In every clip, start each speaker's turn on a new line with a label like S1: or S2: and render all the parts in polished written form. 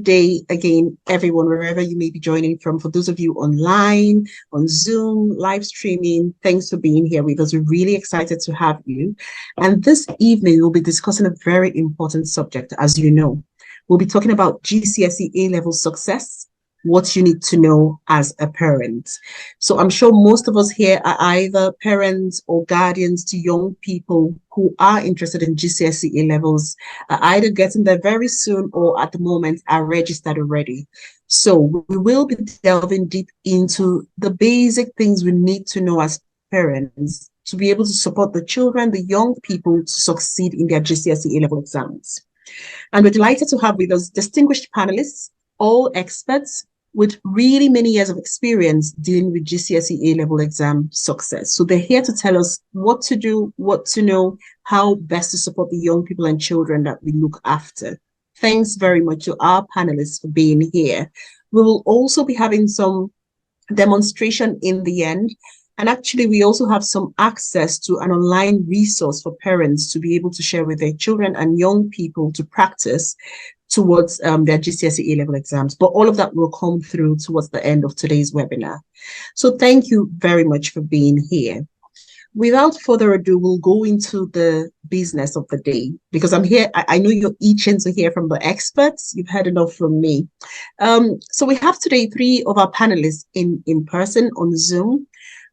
S1: day again, everyone, wherever you may be joining from. For those of you online, on Zoom, live streaming, thanks for being here with us. We're really excited to have you. And this evening, we'll be discussing a very important subject, as you know. We'll be talking about GCSE A-level success, what you need to know as a parent. So I'm sure most of us here are either parents or guardians to young people who are interested in GCSE A levels, are either getting there very soon or at the moment are registered already. So we will be delving deep into the basic things we need to know as parents to be able to support the children, the young people to succeed in their GCSE A level exams. And we're delighted to have with us distinguished panelists, all experts with really many years of experience dealing with GCSE A-level exam success. So they're here to tell us what to do, what to know, how best to support the young people and children that we look after. Thanks very much to our panelists for being here. We will also be having some demonstration in the end. And actually, we also have some access to an online resource for parents to be able to share with their children and young people to practice towards their GCSE A-level exams. But all of that will come through towards the end of today's webinar. So thank you very much for being here. Without further ado, we'll go into the business of the day, because I'm here. I know you're itching to hear from the experts. You've heard enough from me. So we have today 3 of our panelists in person on Zoom.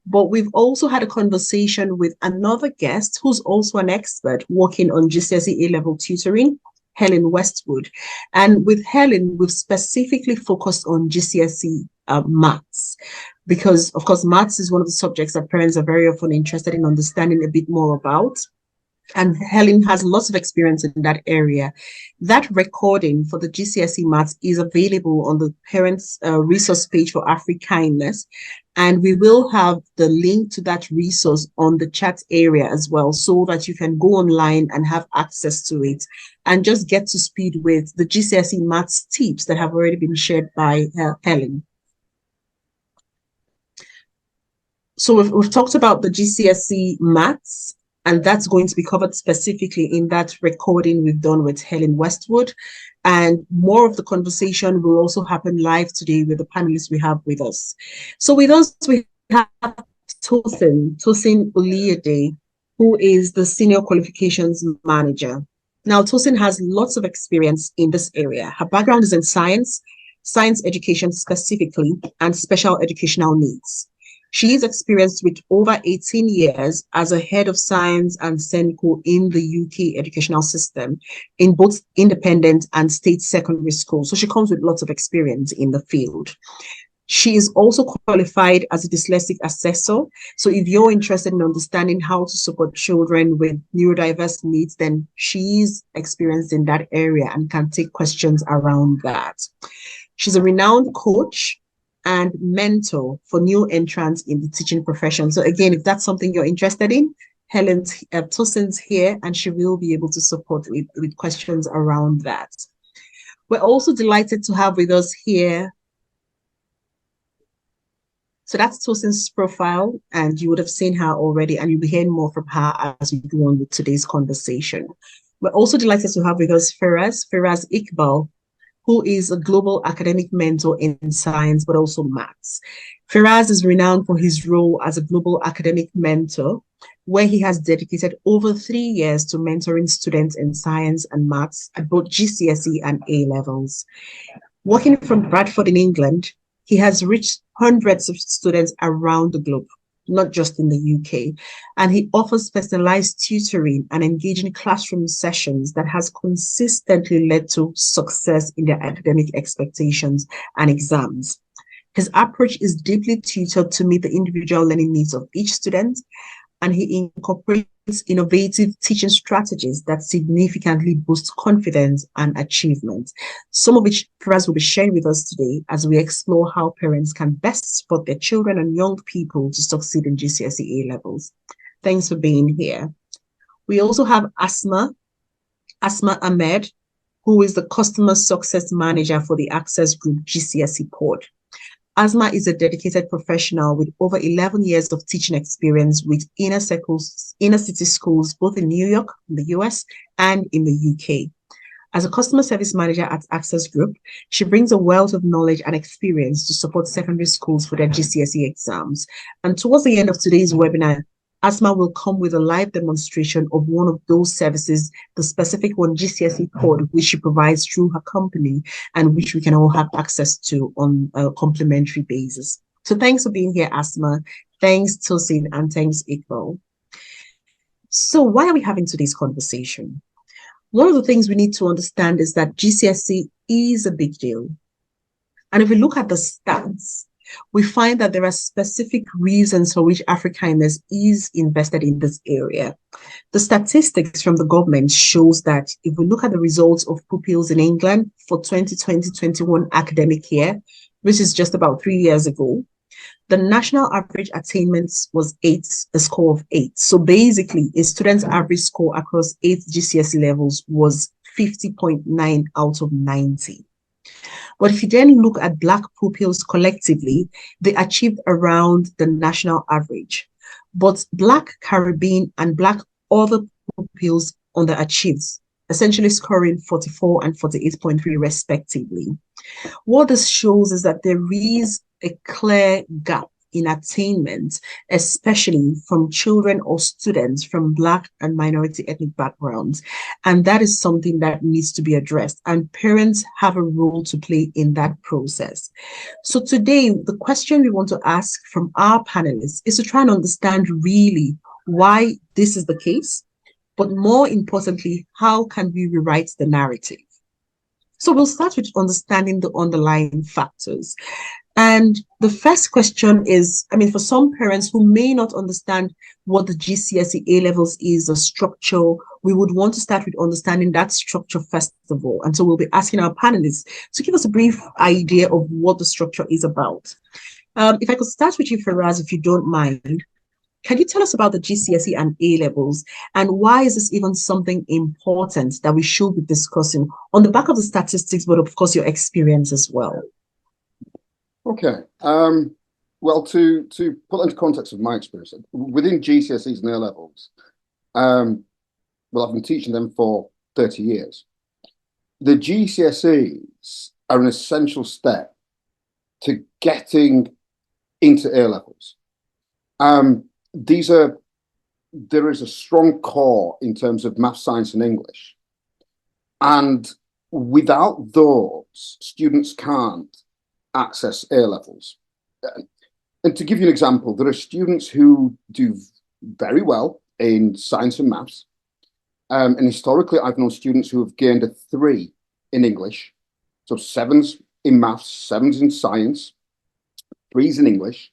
S1: But we've also had a conversation with another guest who's also an expert working on GCSE A-level tutoring, Helen Westwood. And with Helen, we've specifically focused on GCSE maths, because, of course, maths is one of the subjects that parents are very often interested in understanding a bit more about. And Helen has lots of experience in that area. That recording for the GCSE maths is available on the parents' resource page for AfriKindness. And we will have the link to that resource on the chat area as well, so that you can go online and have access to it and just get to speed with the GCSE maths tips that have already been shared by Helen. So we've talked about the GCSE maths, and that's going to be covered specifically in that recording we've done with Helen Westwood. And more of the conversation will also happen live today with the panelists we have with us. So with us, we have Tosin Oliade, who is the Senior Qualifications Manager. Now, Tosin has lots of experience in this area. Her background is in science education specifically, and special educational needs. She is experienced with over 18 years as a head of science and SENCO in the UK educational system in both independent and state secondary schools. So she comes with lots of experience in the field. She is also qualified as a dyslexic assessor. So if you're interested in understanding how to support children with neurodiverse needs, then she's experienced in that area and can take questions around that. She's a renowned coach and mentor for new entrants in the teaching profession. So again, if that's something you're interested in, Helen Tosin's here, and she will be able to support with questions around that. We're also delighted to have with us here. So that's Tosin's profile, and you would have seen her already, and you'll be hearing more from her as we go on with today's conversation. We're also delighted to have with us Firaz Iqbal, who is a global academic mentor in science, but also maths. Firaz is renowned for his role as a global academic mentor, where he has dedicated over 3 years to mentoring students in science and maths at both GCSE and A levels. Working from Bradford in England, he has reached hundreds of students around the globe, not just in the UK. And he offers personalized tutoring and engaging classroom sessions that has consistently led to success in their academic expectations and exams. His approach is deeply tutored to meet the individual learning needs of each student, and he incorporates innovative teaching strategies that significantly boost confidence and achievement, some of which Firaz will be sharing with us today as we explore how parents can best support their children and young people to succeed in GCSE A levels. Thanks for being here. We also have Asma Ahmed, who is the Customer Success Manager for the Access Group GCSE Pod. Asma is a dedicated professional with over 11 years of teaching experience with inner city schools, both in New York, in the US, and in the UK. As a customer service manager at Access Group, she brings a wealth of knowledge and experience to support secondary schools for their GCSE exams. And towards the end of today's webinar, Asma will come with a live demonstration of one of those services, the specific one, GCSE code, which she provides through her company and which we can all have access to on a complimentary basis. So thanks for being here, Asma. Thanks, Tosin, and thanks, Iqbal. So why are we having today's conversation? One of the things we need to understand is that GCSE is a big deal. And if we look at the stats, we find that there are specific reasons for which Afrikaners is invested in this area. The statistics from the government shows that if we look at the results of pupils in England for 2020-21 academic year, which is just about 3 years ago, the national average attainment was 8, a score of 8. So basically, a student's average score across 8 GCSE levels was 50.9 out of 90. But if you then look at Black pupils collectively, they achieved around the national average. But Black Caribbean and Black other pupils underachieved, essentially scoring 44 and 48.3 respectively. What this shows is that there is a clear gap in attainment, especially from children or students from Black and minority ethnic backgrounds. And that is something that needs to be addressed. And parents have a role to play in that process. So today, the question we want to ask from our panelists is to try and understand really why this is the case, but more importantly, how can we rewrite the narrative? So we'll start with understanding the underlying factors. And the first question is, for some parents who may not understand what the GCSE A-levels is, the structure, we would want to start with understanding that structure first of all. And so we'll be asking our panelists to give us a brief idea of what the structure is about. If I could start with you, Faraz, if you don't mind, can you tell us about the GCSE and A-levels and why is this even something important that we should be discussing on the back of the statistics, but of course your experience as well?
S2: Okay. Well, to put into context of my experience, within GCSEs and A-levels, I've been teaching them for 30 years. The GCSEs are an essential step to getting into A-levels. There is a strong core in terms of math, science, and English. And without those, students can't access A-levels. And to give you an example, there are students who do very well in science and maths. And historically, I've known students who have gained a 3 in English. So 7s in maths, 7s in science, 3s in English.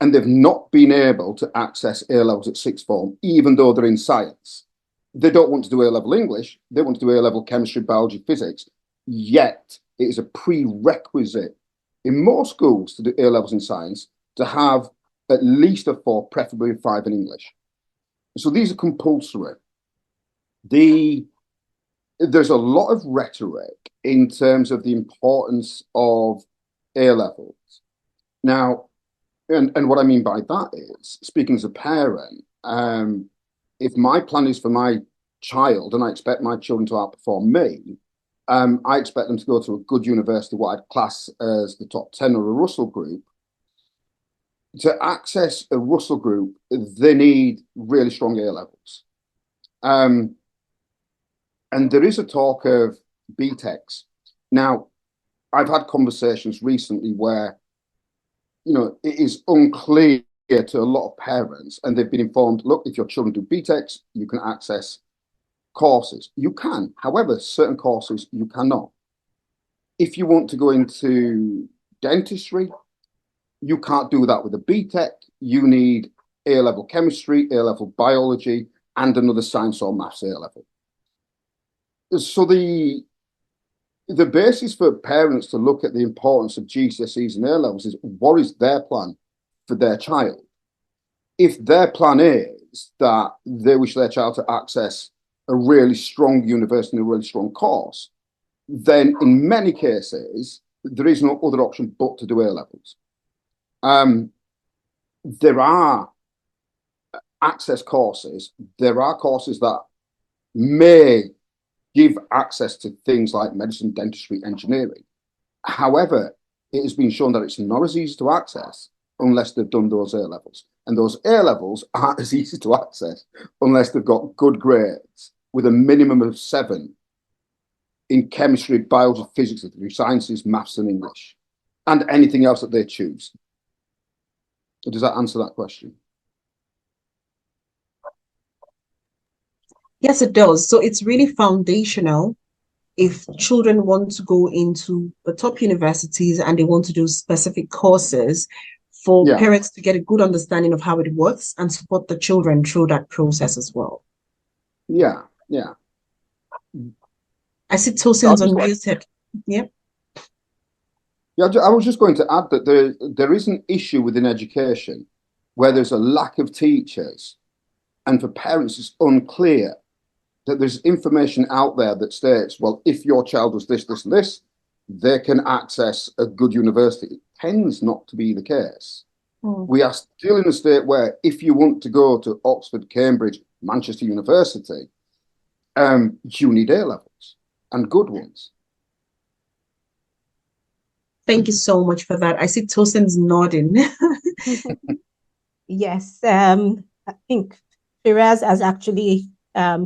S2: And they've not been able to access A-levels at sixth form, even though they're in science. They don't want to do A-level English. They want to do A-level chemistry, biology, physics. Yet it is a prerequisite in most schools to do A-levels in science to have at least a 4, preferably a 5 in English. So these are compulsory. There's a lot of rhetoric in terms of the importance of A-levels. Now, and what I mean by that is, speaking as a parent, if my plan is for my child and I expect my children to outperform me, I expect them to go to a good university, what I'd class as the top 10 or a Russell group. To access a Russell group, they need really strong A-levels. And there is a talk of BTECs. Now, I've had conversations recently where it is unclear to a lot of parents, and they've been informed, look, if your children do BTECs, you can access courses. You can. However, certain courses you cannot. If you want to go into dentistry, you can't do that with a BTEC. You need A-level chemistry, A-level biology, and another science or maths A-level. So the basis for parents to look at the importance of GCSEs and A-levels is, what is their plan for their child? If their plan is that they wish their child to access a really strong university and a really strong course, then in many cases, there is no other option but to do A-levels. There are access courses. There are courses that may give access to things like medicine, dentistry, engineering. However, it has been shown that it's not as easy to access unless they've done those A levels. And those A levels aren't as easy to access unless they've got good grades with a minimum of 7 in chemistry, biology, physics, sciences, maths, and English, and anything else that they choose. Does that answer that question?
S1: Yes, it does. So it's really foundational if children want to go into the top universities and they want to do specific courses for parents to get a good understanding of how it works and support the children through that process as well.
S2: Yeah.
S1: I see Tosin's unmuted. Yep.
S2: Yeah, I was just going to add that there is an issue within education where there's a lack of teachers, and for parents it's unclear that there's information out there that states, well, if your child was this, this, and this, they can access a good university. It tends not to be the case. We are still in a state where if you want to go to Oxford, Cambridge, Manchester University, you need A levels and good ones.
S1: Thank you so much for that. I see Tosin's nodding.
S3: Yes, I think Firas has actually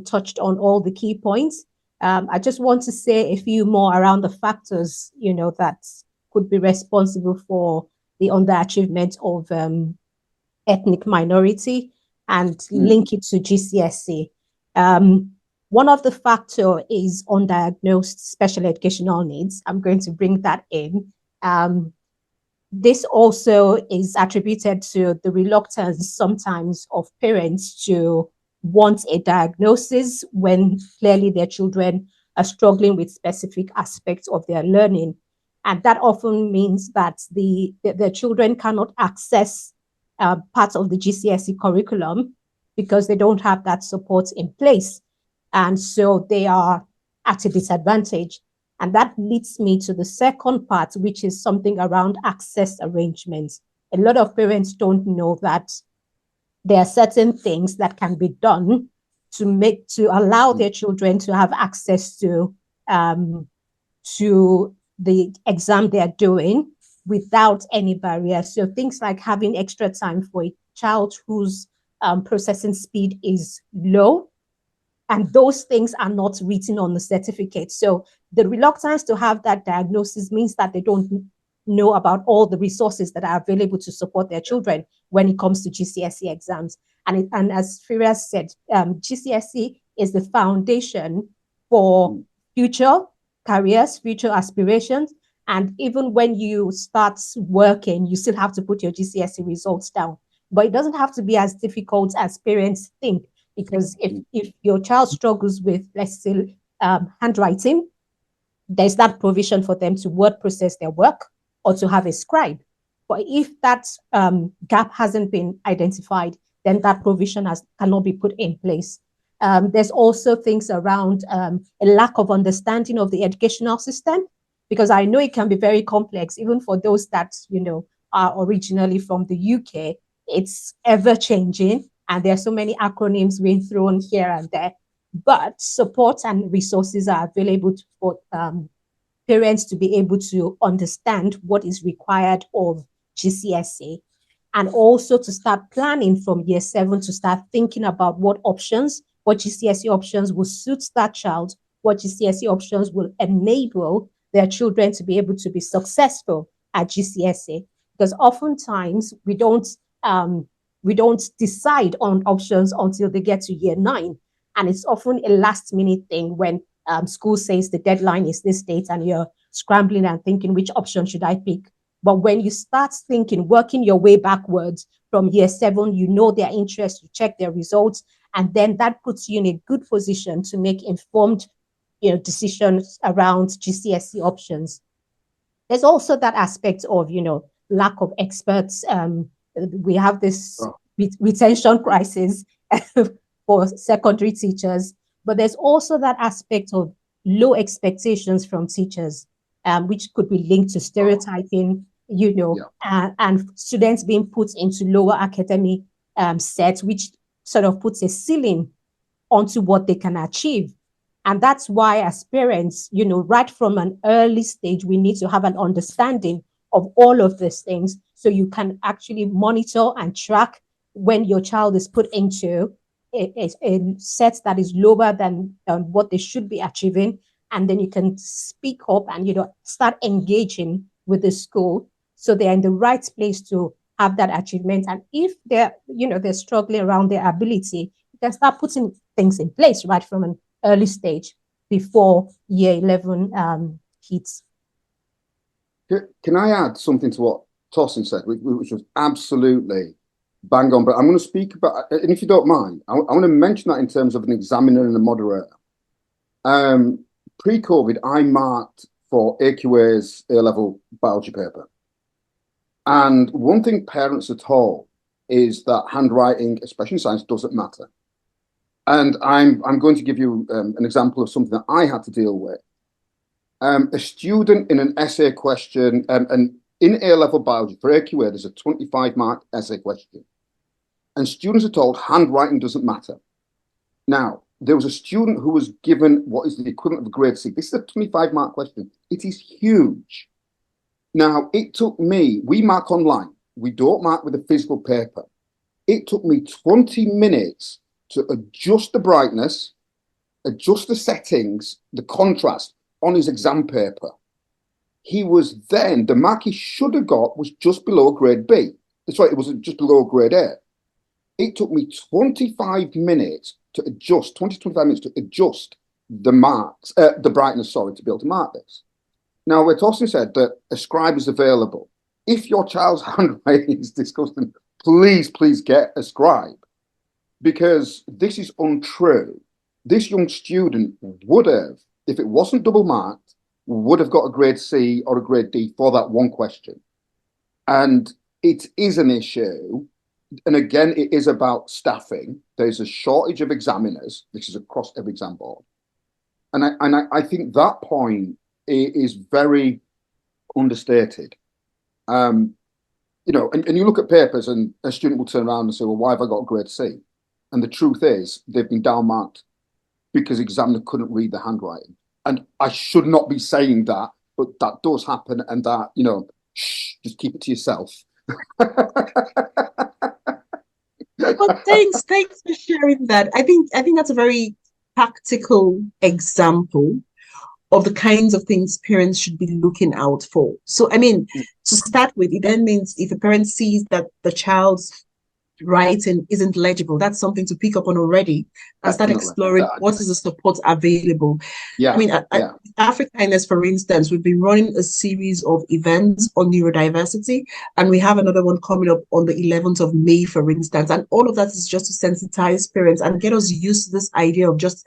S3: touched on all the key points. I just want to say a few more around the factors, that could be responsible for the underachievement of ethnic minority and link it to GCSE. One of the factor is undiagnosed special educational needs. I'm going to bring that in. This also is attributed to the reluctance sometimes of parents to want a diagnosis when clearly their children are struggling with specific aspects of their learning. And that often means that the children cannot access parts of the GCSE curriculum because they don't have that support in place. And so they are at a disadvantage. And that leads me to the second part, which is something around access arrangements. A lot of parents don't know that there are certain things that can be done to allow their children to have access to the exam they're doing without any barriers. So things like having extra time for a child whose processing speed is low, and those things are not written on the certificate. So the reluctance to have that diagnosis means that they don't know about all the resources that are available to support their children when it comes to GCSE exams. And as Firas said, GCSE is the foundation for future careers, future aspirations. And even when you start working, you still have to put your GCSE results down. But it doesn't have to be as difficult as parents think. Because if your child struggles with, let's say, handwriting, there's that provision for them to word process their work or to have a scribe. But if that gap hasn't been identified, then that provision cannot be put in place. There's also things around a lack of understanding of the educational system, because I know it can be very complex, even for those that, are originally from the UK. It's ever changing. And there are so many acronyms being thrown here and there. But support and resources are available for parents to be able to understand what is required of GCSE, and also to start planning from year 7 to start thinking about what GCSE options will suit that child, what GCSE options will enable their children to be able to be successful at GCSE. Because oftentimes we don't decide on options until they get to year 9. And it's often a last minute thing when school says the deadline is this date and you're scrambling and thinking, which option should I pick? But when you start thinking, working your way backwards from year 7, you know their interests, you check their results, and then that puts you in a good position to make informed decisions around GCSE options. There's also that aspect of, lack of experts. We have this retention crisis for secondary teachers, but there's also that aspect of low expectations from teachers, which could be linked to stereotyping, and students being put into lower academic sets, which sort of puts a ceiling onto what they can achieve. And that's why as parents, right from an early stage, we need to have an understanding of all of these things so you can actually monitor and track when your child is put into a set that is lower than what they should be achieving. And then you can speak up and, start engaging with the school so they're in the right place to have that achievement. And if they're struggling around their ability, you can start putting things in place right from an early stage before year 11 hits.
S2: Can I add something to what Tosin said, which was absolutely bang on? But I'm going to speak about, and if you don't mind, I want to mention that in terms of an examiner and a moderator. Pre-COVID, I marked for AQA's A-level biology paper. And one thing parents are told is that handwriting, especially in science, doesn't matter. And I'm going to give you an example of something that I had to deal with. A student in an essay question, and in A-level biology, for AQA, there's a 25-mark essay question. And students are told handwriting doesn't matter. Now, there was a student who was given what is the equivalent of a grade C. This is a 25-mark question. It is huge. Now, it took me, we mark online. We don't mark with a physical paper. It took me 20 minutes to adjust the brightness, adjust the settings, the contrast on his exam paper. He was then, the mark he should have got was just below grade B. Sorry, it was just below grade A. It took me 25 minutes to adjust, 25 minutes to adjust the marks, the brightness, sorry, to be able to mark this. Now, where Tosin said that a scribe is available, if your child's handwriting is disgusting, please get a scribe, because this is untrue. This young student would have, if it wasn't double marked, would have got a grade C or a grade D for that one question. And it is an issue. And again, it is about staffing. There's a shortage of examiners. This is across every exam board. And I think that point is very understated. And you look at papers and a student will turn around and say, well, why have I got a grade C? And the truth is they've been downmarked because the examiner couldn't read the handwriting. And I should not be saying that, but that does happen. And that, just keep it to yourself.
S1: But thanks for sharing that. I think that's a very practical example of the kinds of things parents should be looking out for. So, to start with, it then means if a parent sees that the child's writing isn't legible, that's something to pick up on already and start exploring what is the support available. At Africaness, for instance, we've been running a series of events on neurodiversity, and we have another one coming up on the 11th of May, for instance. And all of that is just to sensitize parents and get us used to this idea of just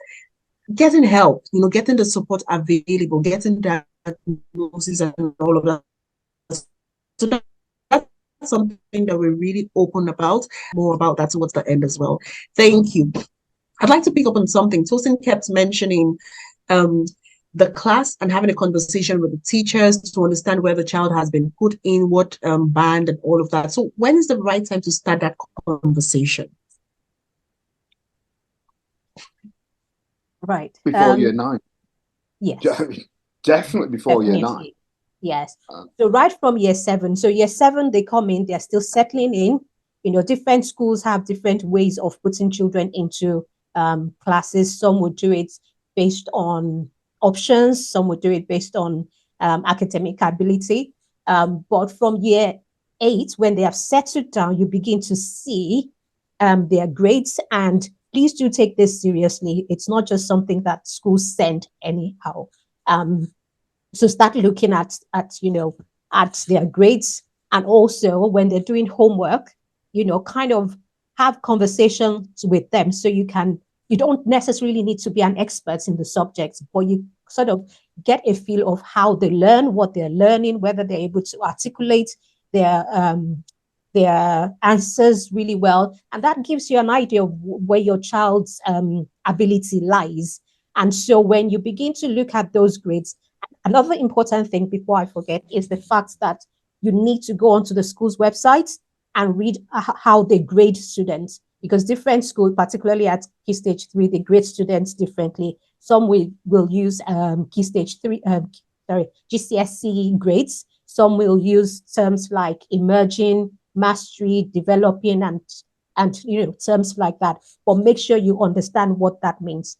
S1: getting help, getting the support available, getting diagnosis and all of that. So that's something that we're really open about, more about that towards the end as well. Thank you. I'd like to pick up on something. Tosin kept mentioning the class and having a conversation with the teachers to understand where the child has been put in, what band and all of that. So when is the right time to start that conversation?
S3: Right.
S2: Before year 9.
S3: Yes.
S2: Definitely before year 9.
S3: Yes. So right from year 7. So year 7, they come in, they're still settling in. Different schools have different ways of putting children into classes. Some would do it based on options. Some would do it based on academic ability. But from year 8, when they have settled down, you begin to see their grades. And please do take this seriously. It's not just something that schools send anyhow. So start looking at their grades, and also when they're doing homework, kind of have conversations with them. So you don't necessarily need to be an expert in the subject, but you sort of get a feel of how they learn, what they're learning, whether they're able to articulate their answers really well. And that gives you an idea of where your child's ability lies. And so when you begin to look at those grades, another important thing before I forget is the fact that you need to go onto the school's website and read how they grade students, because different schools, particularly at Key Stage 3, they grade students differently. Some will use key stage 3, GCSE grades. Some will use terms like emerging, mastery, developing, and terms like that. But make sure you understand what that means.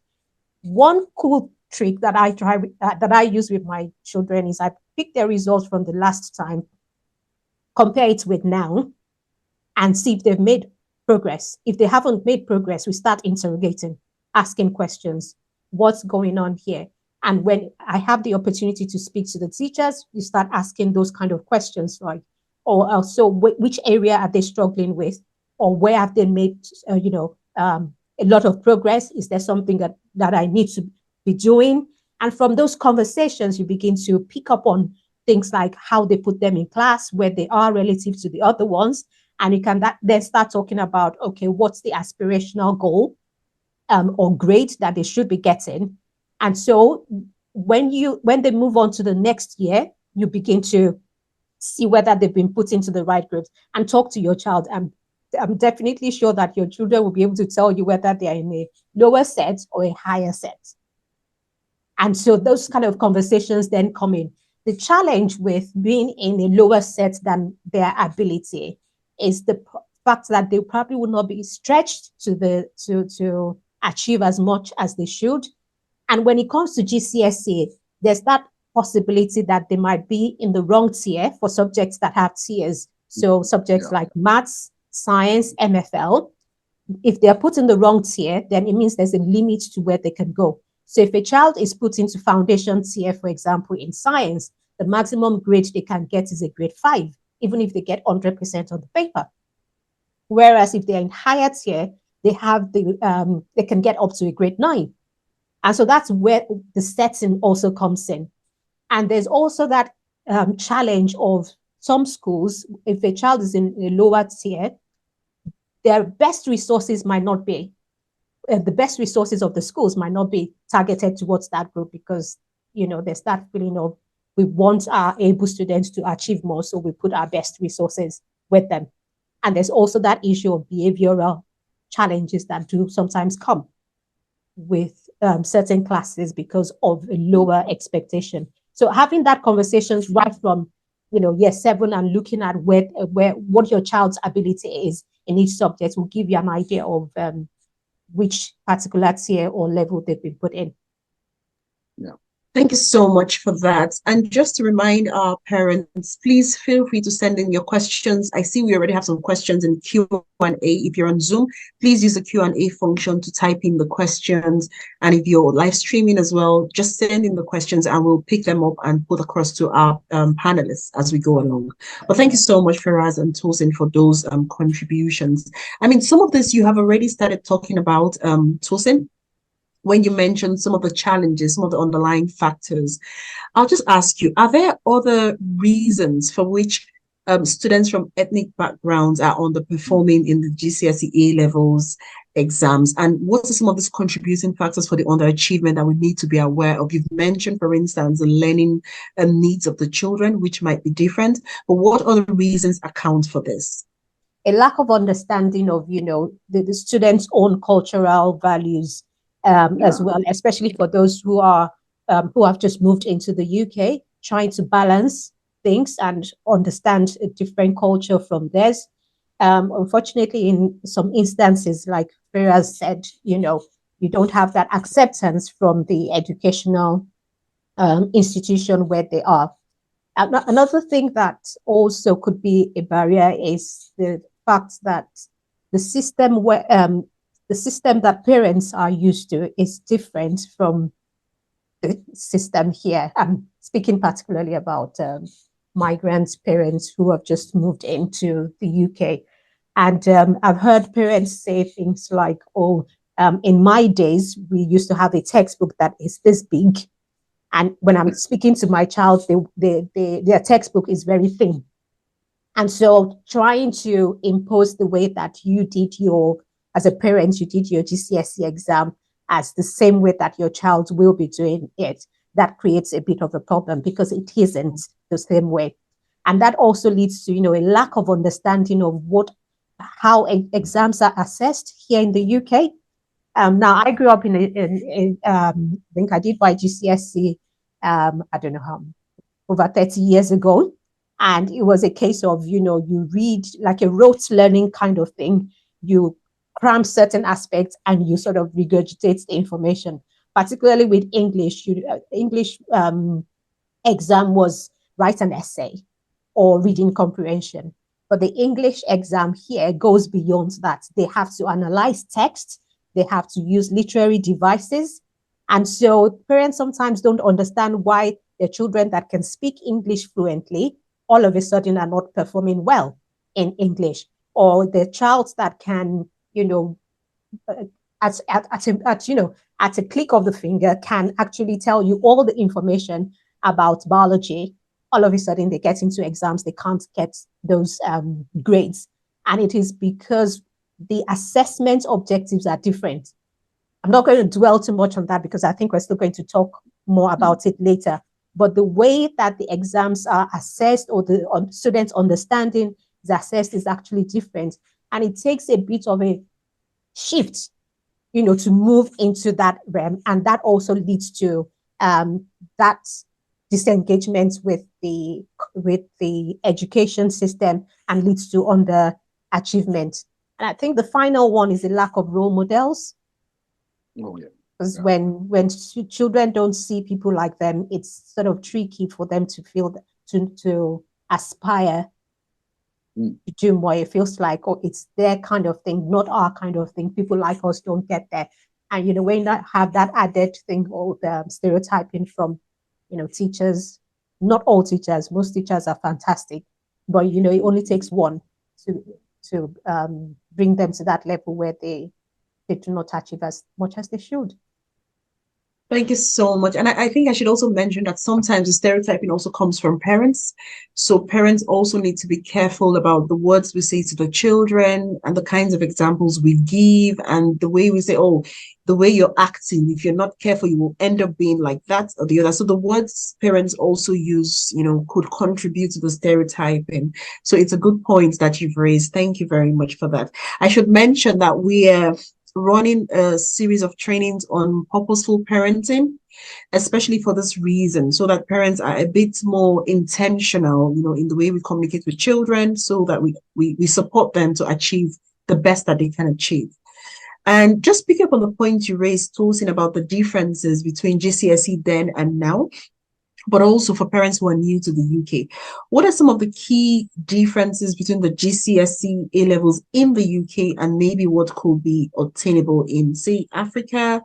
S3: One cool trick that I use with my children is I pick their results from the last time, compare it with now, and see if they've made progress. If they haven't made progress, we start interrogating, asking questions. What's going on here? And when I have the opportunity to speak to the teachers, you start asking those kind of questions like, or also which area are they struggling with? Or where have they made, a lot of progress? Is there something that I need to be doing? And from those conversations, you begin to pick up on things like how they put them in class, where they are relative to the other ones. And you can then start talking about, okay, what's the aspirational goal or grade that they should be getting? And so when they move on to the next year, you begin to see whether they've been put into the right groups and talk to your child. And I'm definitely sure that your children will be able to tell you whether they are in a lower set or a higher set. And so those kind of conversations then come in. The challenge with being in a lower set than their ability is the fact that they probably will not be stretched to achieve as much as they should. And when it comes to GCSE, there's that possibility that they might be in the wrong tier for subjects that have tiers. So subjects like maths, science, MFL. If they're put in the wrong tier, then it means there's a limit to where they can go. So if a child is put into foundation tier, for example, in science, the maximum grade they can get is a grade 5, even if they get 100% on the paper. Whereas if they're in higher tier, they can get up to a grade 9. And so that's where the setting also comes in. And there's also that challenge of some schools, if a child is in a lower tier, their best resources might not be, the best resources of the schools might not be targeted towards that group because, there's that feeling of we want our able students to achieve more, so we put our best resources with them. And there's also that issue of behavioral challenges that do sometimes come with certain classes because of a lower expectation. So having that conversation right from, year 7 and looking at what your child's ability is in each subject will give you an idea of which particular tier or level they've been put in.
S2: Yeah.
S1: Thank you so much for that. And just to remind our parents, please feel free to send in your questions. I see we already have some questions in Q&A. If you're on Zoom, please use the Q&A function to type in the questions. And if you're live streaming as well, just send in the questions and we'll pick them up and put across to our panelists as we go along. But thank you so much, Faraz and Tosin, for those contributions. I mean, some of this you have already started talking about, Tosin, when you mentioned some of the challenges, some of the underlying factors. I'll just ask you, are there other reasons for which students from ethnic backgrounds are underperforming in the GCSE A-levels exams? And what are some of these contributing factors for the underachievement that we need to be aware of? You've mentioned, for instance, the learning needs of the children, which might be different, but what other reasons account for this?
S3: A lack of understanding of, the students' own cultural values, as well, especially for those who have just moved into the UK, trying to balance things and understand a different culture from theirs. Unfortunately, in some instances, like Faraz said, you don't have that acceptance from the educational institution where they are. Another thing that also could be a barrier is the fact that the system that parents are used to is different from the system here. I'm speaking particularly about migrant parents who have just moved into the UK. And I've heard parents say things like, in my days, we used to have a textbook that is this big. And when I'm speaking to my child, their textbook is very thin. And so trying to impose the way that as a parent, you did your GCSE exam as the same way that your child will be doing it, that creates a bit of a problem because it isn't the same way. And that also leads to, a lack of understanding of how exams are assessed here in the UK. Now, I grew up I think I did my GCSE, I don't know how, over 30 years ago. And it was a case of, you read like a rote learning kind of thing. You cram certain aspects and you sort of regurgitate the information, particularly with English. English exam was write an essay or reading comprehension. But the English exam here goes beyond that. They have to analyze text, they have to use literary devices. And so parents sometimes don't understand why their children that can speak English fluently all of a sudden are not performing well in English, or the child that can, uh, at a click of the finger can actually tell you all the information about biology. All of a sudden they get into exams, they can't get those grades. And it is because the assessment objectives are different. I'm not going to dwell too much on that because I think we're still going to talk more about it later. But the way that the exams are assessed, or the students' understanding is assessed, is actually different. And it takes a bit of a shift, to move into that realm. And that also leads to that disengagement with the education system, and leads to underachievement. And I think the final one is the lack of role models.
S2: Oh, yeah.
S3: Because when children don't see people like them, it's sort of tricky for them to feel to aspire to do more. It feels like, oh, it's their kind of thing, not our kind of thing. People like us don't get there. And when you have that added thing, or the stereotyping from teachers, not all teachers, most teachers are fantastic, but it only takes one to bring them to that level where they do not achieve as much as they should.
S1: Thank you so much. And I think I should also mention that sometimes the stereotyping also comes from parents. So parents also need to be careful about the words we say to the children, and the kinds of examples we give, and the way we say, oh, the way you're acting, if you're not careful, you will end up being like that or the other. So the words parents also use, could contribute to the stereotyping. So it's a good point that you've raised. Thank you very much for that. I should mention that we are running a series of trainings on purposeful parenting, especially for this reason, so that parents are a bit more intentional, in the way we communicate with children, so that we support them to achieve the best that they can achieve. And just pick up on the point you raised, Tosin, about the differences between GCSE then and now, but also for parents who are new to the UK. What are some of the key differences between the GCSE A levels in the UK and maybe what could be obtainable in, say, Africa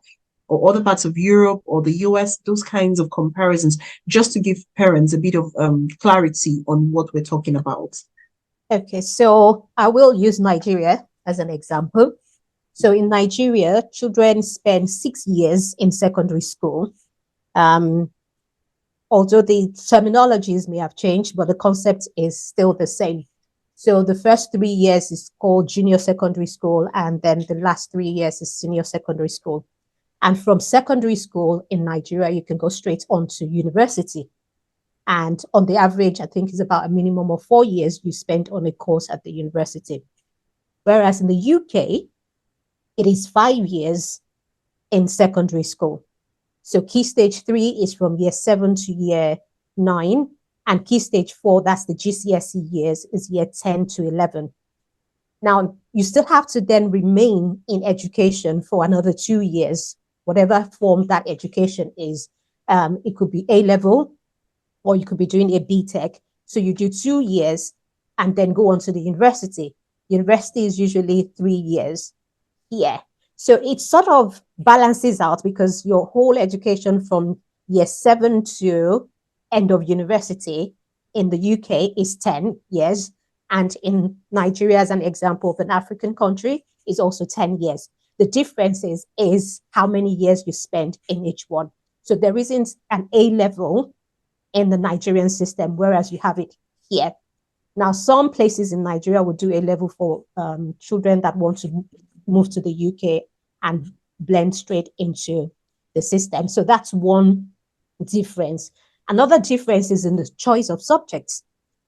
S1: or other parts of Europe or the US, those kinds of comparisons, just to give parents a bit of clarity on what we're talking about?
S3: Okay, so I will use Nigeria as an example. So in Nigeria, children spend 6 years in secondary school. Although the terminologies may have changed, but the concept is still the same. So the first 3 years is called junior secondary school, and then the last 3 years is senior secondary school. And from secondary school in Nigeria, you can go straight on to university. And on the average, I think it's about a minimum of 4 years you spend on a course at the university. Whereas in the UK, it is 5 years in secondary school. So key stage 3 is from year 7 to year 9, and key stage 4, that's the GCSE years, is year 10 to 11. Now, you still have to then remain in education for another 2 years, whatever form that education is. It could be A-level, or you could be doing a BTech. So you do 2 years and then go on to the university. University is usually 3 years here. So it sort of balances out, because your whole education from year 7 to end of university in the UK is 10 years. And in Nigeria, as an example of an African country, is also 10 years. The difference is how many years you spend in each one. So there isn't an A level in the Nigerian system, whereas you have it here. Now, some places in Nigeria will do A level for children that want to move to the UK and blend straight into the system. So that's one difference. Another difference is in the choice of subjects.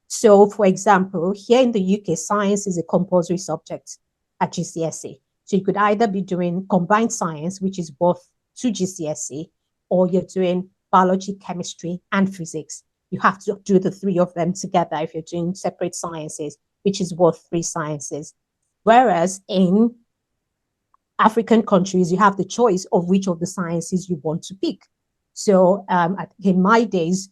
S3: So, for example, here in the UK, science is a compulsory subject at GCSE. So you could either be doing combined science, which is both 2 GCSE, or you're doing biology, chemistry, and physics. You have to do the three of them together if you're doing separate sciences, which is worth 3 sciences. Whereas in African countries, you have the choice of which of the sciences you want to pick. So in my days,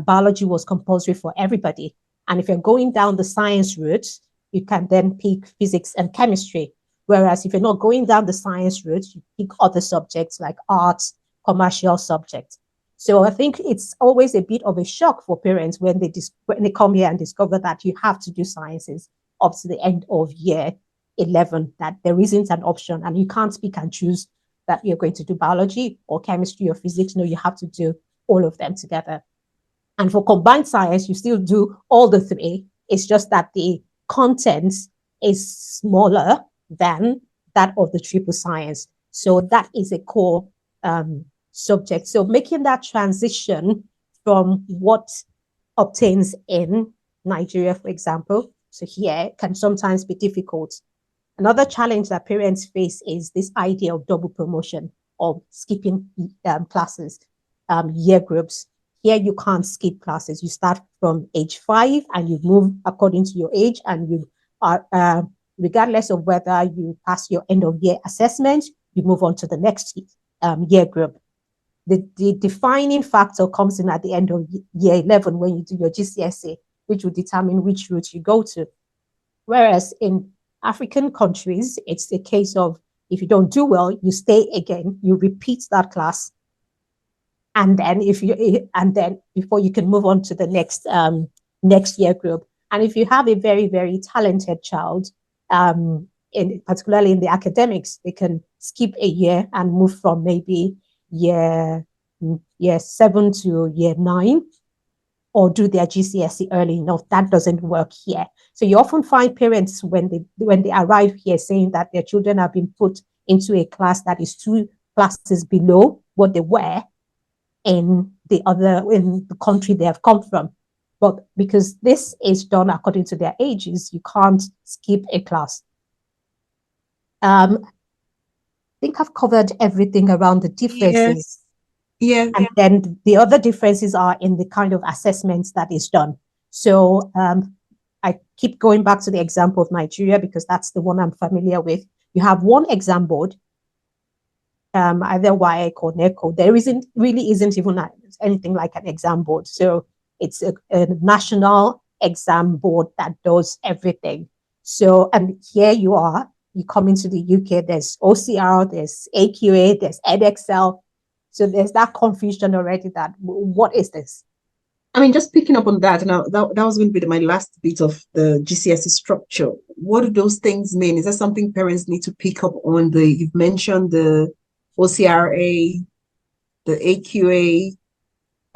S3: biology was compulsory for everybody. And if you're going down the science route, you can then pick physics and chemistry. Whereas if you're not going down the science route, you pick other subjects like arts, commercial subjects. So I think it's always a bit of a shock for parents when they come here and discover that you have to do sciences up to the end of year 11, that there isn't an option and you can't pick and choose that you're going to do biology or chemistry or physics. No, you have to do all of them together. And for combined science, you still do all the three. It's just that the content is smaller than that of the triple science. So that is a core subject. So making that transition from what obtains in Nigeria, for example, so here can sometimes be difficult. Another challenge that parents face is this idea of double promotion or skipping classes, year groups. Here you can't skip classes. You start from age 5 and you move according to your age, and you are, regardless of whether you pass your end of year assessment, you move on to the next year group. The defining factor comes in at the end of year 11 when you do your GCSE, which will determine which route you go to. Whereas in African countries, it's a case of if you don't do well, you stay again, you repeat that class, and then before you can move on to the next year group. And if you have a very, very talented child, particularly in the academics, they can skip a year and move from maybe year 7 to year 9, or do their GCSE early enough. That doesn't work here. So you often find parents when they arrive here saying that their children have been put into a class that is 2 classes below what they were in the country they have come from. But because this is done according to their ages, you can't skip a class. I think I've covered everything around the differences.
S1: Yes.
S3: And then the other differences are in the kind of assessments that is done. So I keep going back to the example of Nigeria because that's the one I'm familiar with. You have one exam board, either WAEC or NECO. There isn't even anything like an exam board. So it's a national exam board that does everything. So, and here you come into the UK, there's OCR, there's AQA, there's EdXL. So there's that confusion already that what is this?
S1: I mean, just picking up on that, now that was going to be my last bit of the GCSE structure. What do those things mean? Is that something parents need to pick up on? You've mentioned the OCRA, the AQA.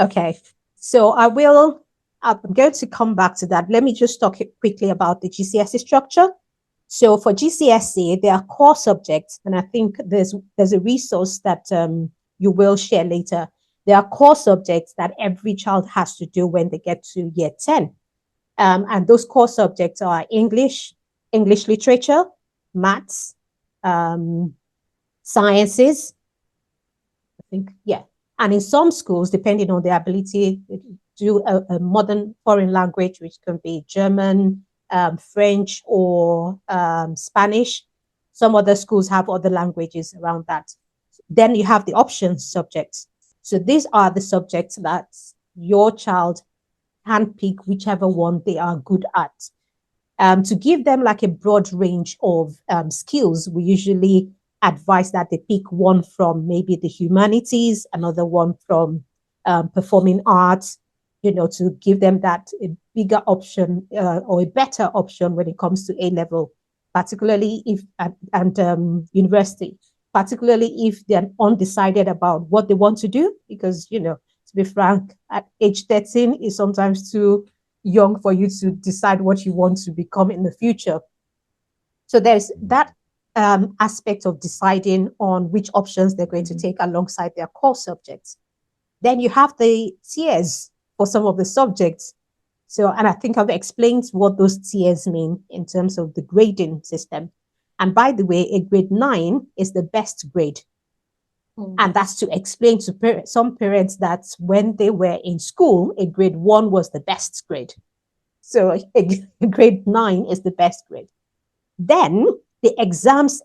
S3: Okay, so I'm going to come back to that. Let me just talk quickly about the GCSE structure. So for GCSE, there are core subjects, and I think there's a resource that you will share later. There are core subjects that every child has to do when they get to year 10. And those core subjects are English literature, maths, sciences, I think, yeah. And in some schools, depending on their ability, do a modern foreign language, which can be German, French, or Spanish. Some other schools have other languages around that. Then you have the options subjects. So these are the subjects that your child can pick whichever one they are good at. To give them like a broad range of skills, we usually advise that they pick one from maybe the humanities, another one from performing arts, to give them that a bigger option or a better option when it comes to A-level, particularly if and university, particularly if they're undecided about what they want to do, because, to be frank, at age 13 is sometimes too young for you to decide what you want to become in the future. So there's that aspect of deciding on which options they're going to take alongside their core subjects. Then you have the tiers for some of the subjects. So, and I think I've explained what those tiers mean in terms of the grading system. And by the way, a grade 9 is the best grade. And that's to explain to some parents that when they were in school, a grade 1 was the best grade. So a grade 9 is the best grade. Then the exams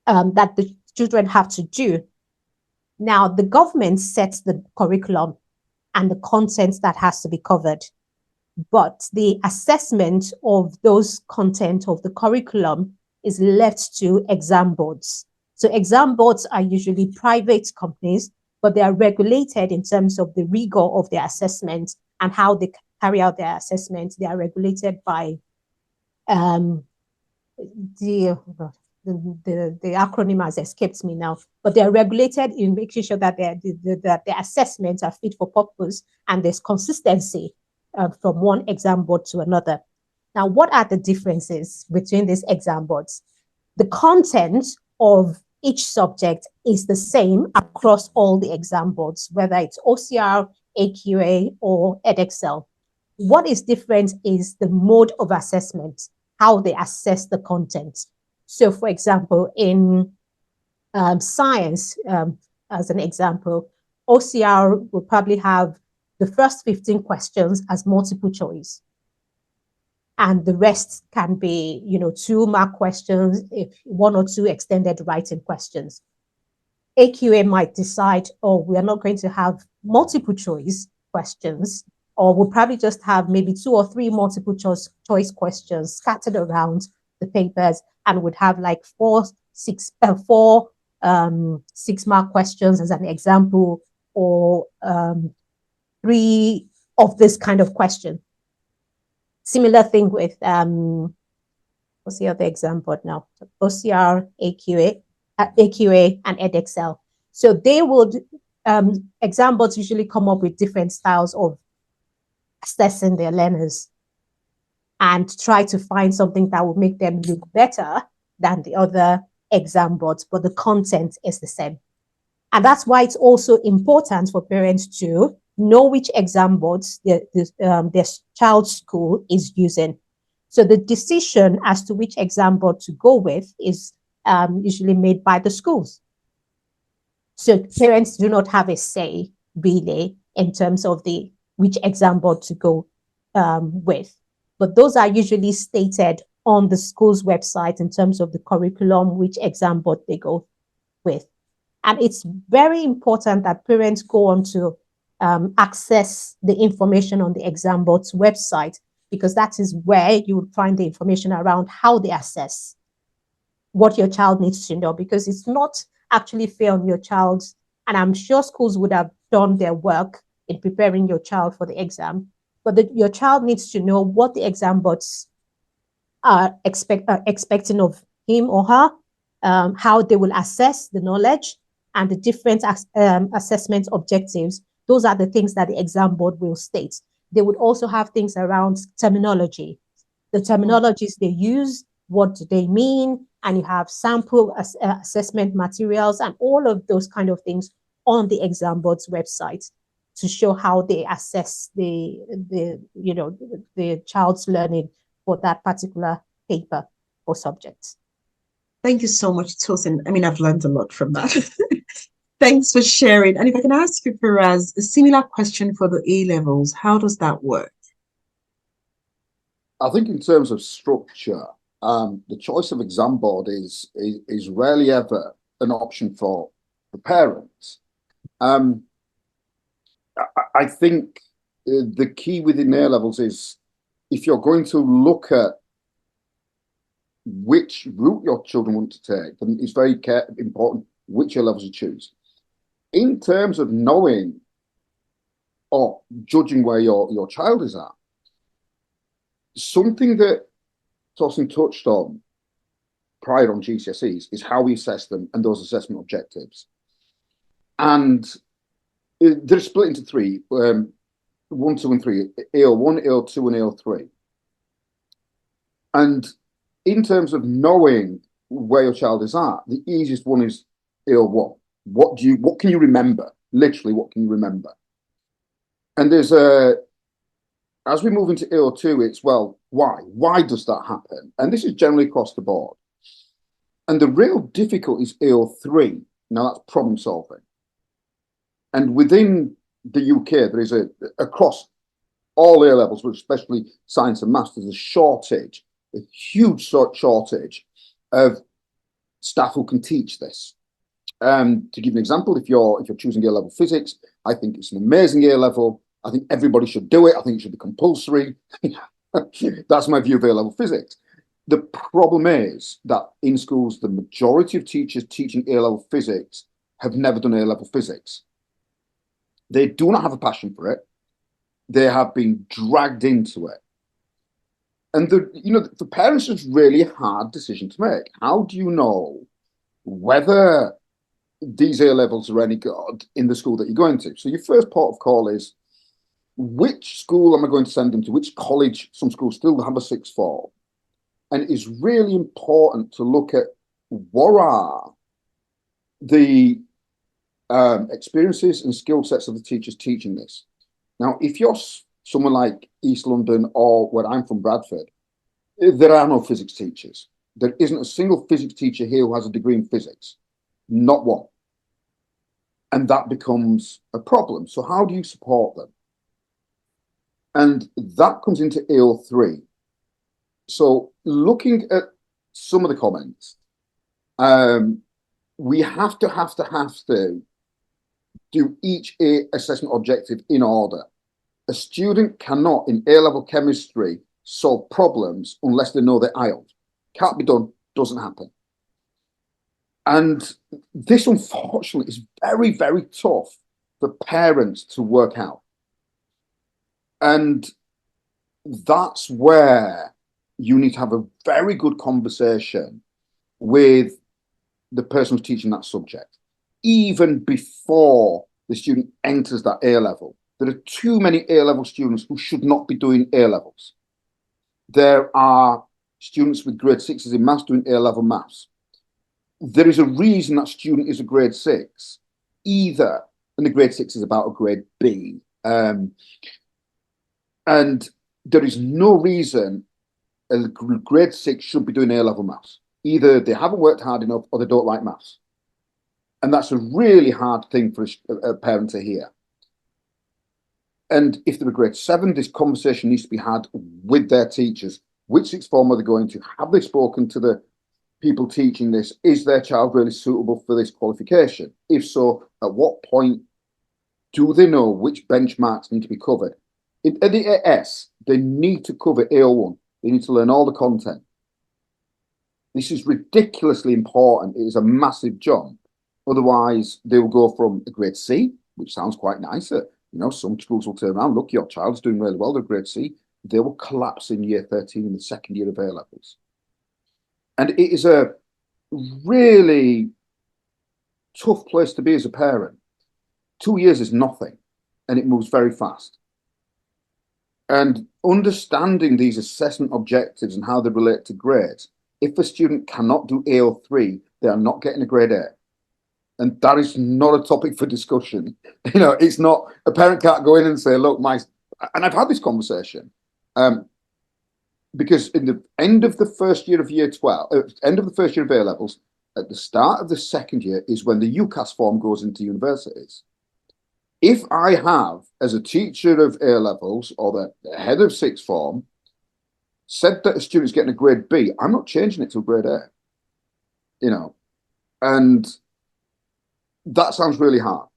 S3: that the children have to do. Now, the government sets the curriculum and the content that has to be covered. But the assessment of those content of the curriculum is left to exam boards. So exam boards are usually private companies, but they are regulated in terms of the rigor of their assessment and how they carry out their assessment. They are regulated by the acronym has escaped me now, but they are regulated in making sure that the assessments are fit for purpose and there's consistency from one exam board to another. Now, what are the differences between these exam boards? The content of each subject is the same across all the exam boards, whether it's OCR, AQA, or Edexcel. What is different is the mode of assessment, how they assess the content. So, for example, in science, as an example, OCR will probably have the first 15 questions as multiple choice. And the rest can be, 2-mark questions, if 1 or 2 extended writing questions. AQA might decide, we are not going to have multiple choice questions, or we'll probably just have maybe 2 or 3 multiple choice questions scattered around the papers, and would have like 4 6-mark questions as an example, or 3 of this kind of question. Similar thing with what's the other example now? OCR, AQA, and Edexcel. So they would exam boards usually come up with different styles of assessing their learners and try to find something that will make them look better than the other exam boards, but the content is the same. And that's why it's also important for parents to know which exam boards their child's school is using. So the decision as to which exam board to go with is usually made by the schools. So parents do not have a say, really, in terms of which exam board to go with. But those are usually stated on the school's website in terms of the curriculum, which exam board they go with. And it's very important that parents go on to access the information on the exam board's website, because that is where you would find the information around how they assess what your child needs to know, because it's not actually fair on your child. And I'm sure schools would have done their work in preparing your child for the exam, but your child needs to know what the exam boards are expecting of him or her, how they will assess the knowledge, and the different assessment objectives. Those are the things that the exam board will state. They would also have things around terminology, the terminologies they use, what do they mean, and you have sample assessment materials and all of those kind of things on the exam board's website to show how they assess the child's learning for that particular paper or subject.
S1: Thank you so much, Tosin. I mean, I've learned a lot from that. Thanks for sharing. And if I can ask you, Firaz, a similar question for the A-levels, how does that work?
S2: I think in terms of structure, the choice of exam board is rarely ever an option for the parents. I think the key within A-levels is, if you're going to look at which route your children want to take, then it's very important which A-levels you choose. In terms of knowing or judging where your child is at, something that Tosin touched on prior on GCSEs is how we assess them and those assessment objectives. And they're split into 3, 1, 2, and 3, AL1, AL2, and AL3. And in terms of knowing where your child is at, the easiest one is AL1. What can you remember? Literally, what can you remember? And there's as we move into AL2, it's, well, why? Why does that happen? And this is generally across the board. And the real difficulty is AO3. Now that's problem solving. And within the UK, there is across all A levels, but especially science and maths, there's a shortage, a huge shortage of staff who can teach this. To give you an example, if you're choosing A level physics, I think it's an amazing A level. I think everybody should do it. I think it should be compulsory. That's my view of A level physics. The problem is that in schools, the majority of teachers teaching A level physics have never done A level physics. They do not have a passion for it. They have been dragged into it. And the parents, it's really a hard decision to make. How do you know whether these A levels are any good in the school that you're going to? So your first port of call is, which school am I going to send them to? Which college? Some schools still have a sixth form. And it's really important to look at what are the experiences and skill sets of the teachers teaching this. Now, if you're someone like East London or where I'm from, Bradford, there are no physics teachers. There isn't a single physics teacher here who has a degree in physics. Not one. And that becomes a problem. So how do you support them? And that comes into AO3. So looking at some of the comments, we have to do each assessment objective in order. A student cannot, in A-level chemistry, solve problems unless they know they're IELTS. Can't be done, doesn't happen. And this, unfortunately, is very, very tough for parents to work out. And that's where you need to have a very good conversation with the person who's teaching that subject, even before the student enters that A level. There are too many A level students who should not be doing A levels. There are students with grade 6s in maths doing A level maths. There is a reason that student is a grade 6, either, and the grade 6 is about a grade B. And there is no reason a grade 6 should be doing A level maths. Either they haven't worked hard enough or they don't like maths. And that's a really hard thing for a parent to hear. And if they're a grade 7, this conversation needs to be had with their teachers. Which sixth form are they going to? Have they spoken to the people teaching this? Is their child really suitable for this qualification? If so, at what point do they know which benchmarks need to be covered? At the AS, they need to cover AO1. They need to learn all the content. This is ridiculously important. It is a massive jump. Otherwise, they will go from a grade C, which sounds quite nice. Some schools will turn around, look, your child's doing really well, they're grade C. They will collapse in year 13 in the second year of A levels. And it is a really tough place to be as a parent. 2 years is nothing, and it moves very fast. And understanding these assessment objectives and how they relate to grades, if a student cannot do AO3, they are not getting a grade A. And that is not a topic for discussion. It's not, a parent can't go in and say, look, and I've had this conversation, because in the end of the first year of year 12, end of the first year of A levels, at the start of the second year is when the UCAS form goes into universities. If I have, as a teacher of A levels or the head of sixth form, said that a student's getting a grade B, I'm not changing it to a grade A. And that sounds really hard.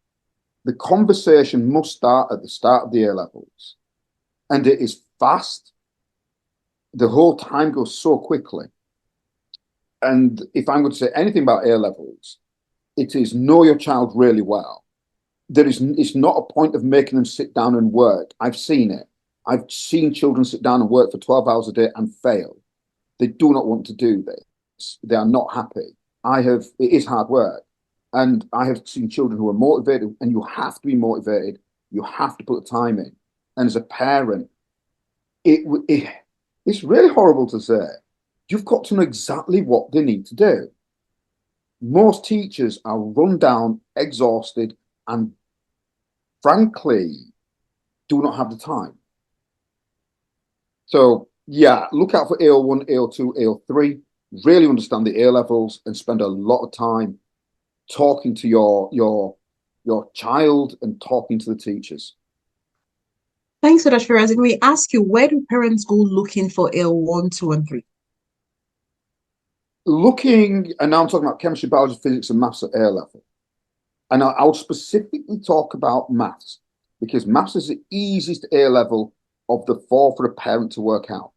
S2: The conversation must start at the start of the A levels, and it is fast. The whole time goes so quickly. And if I'm going to say anything about A levels, it is know your child really well. It's not a point of making them sit down and work. I've seen it. I've seen children sit down and work for 12 hours a day and fail. They do not want to do this. They are not happy. It is hard work. And I have seen children who are motivated, and you have to be motivated. You have to put the time in. And as a parent, it's really horrible to say. You've got to know exactly what they need to do. Most teachers are run down, exhausted, and frankly, do not have the time. So, yeah, look out for AO1, AO2, AO3. really understand the A levels, and spend a lot of time talking to your child and talking to the teachers.
S1: Thanks for that, Firas. And we ask you, where do parents go looking for L1, 2, and 3?
S2: Looking, and now I'm talking about chemistry, biology, physics, and maths at A level. And I'll specifically talk about maths, because maths is the easiest A level of the four for a parent to work out.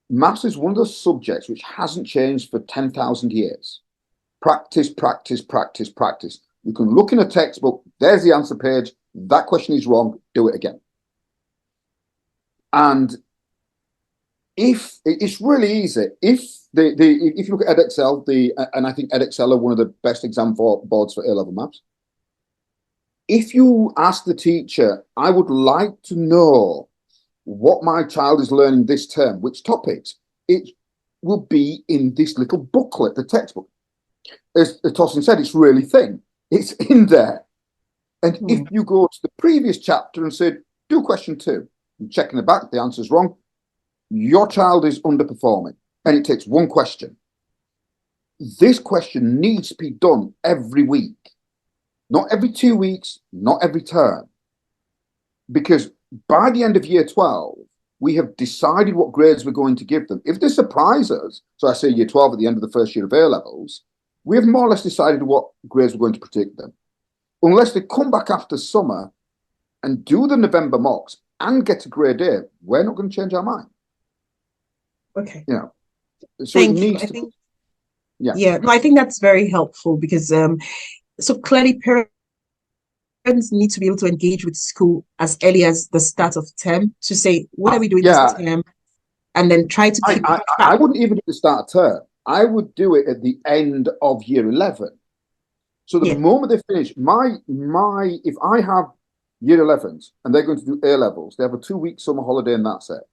S2: Maths is one of those subjects which hasn't changed for 10,000 years. Practice, practice, practice, practice. You can look in a textbook, there's the answer page, that question is wrong, do it again. And if it's really easy, if you look at Edexcel, and I think Edexcel are one of the best exam boards for A-level maths. If you ask the teacher, I would like to know what my child is learning this term, which topics, it will be in this little booklet, the textbook. As Tosin said, it's really thin. It's in there. And if you go to the previous chapter and say, do question 2, and check in the back, the answer's wrong, your child is underperforming. And it takes one question. This question needs to be done every week. Not every 2 weeks, not every term. Because by the end of year 12, we have decided what grades we're going to give them. If they surprise us, so I say year 12 at the end of the first year of A levels, we have more or less decided what grades we're going to predict them. Unless they come back after summer and do the November mocks and get a grade A, we're not going to change our mind.
S1: Okay.
S2: You know, so
S1: Thank
S2: it
S1: you.
S2: needs
S1: I
S2: to.
S1: think,
S2: Yeah.
S1: no, I think that's very helpful because so clearly parents need to be able to engage with school as early as the start of term to say, what are we doing this term? And then try to keep track.
S2: I wouldn't even do the start of term. I would do it at the end of year 11. So the moment they finish, if I have year 11s and they're going to do A levels, they have a 2-week summer holiday and that's it.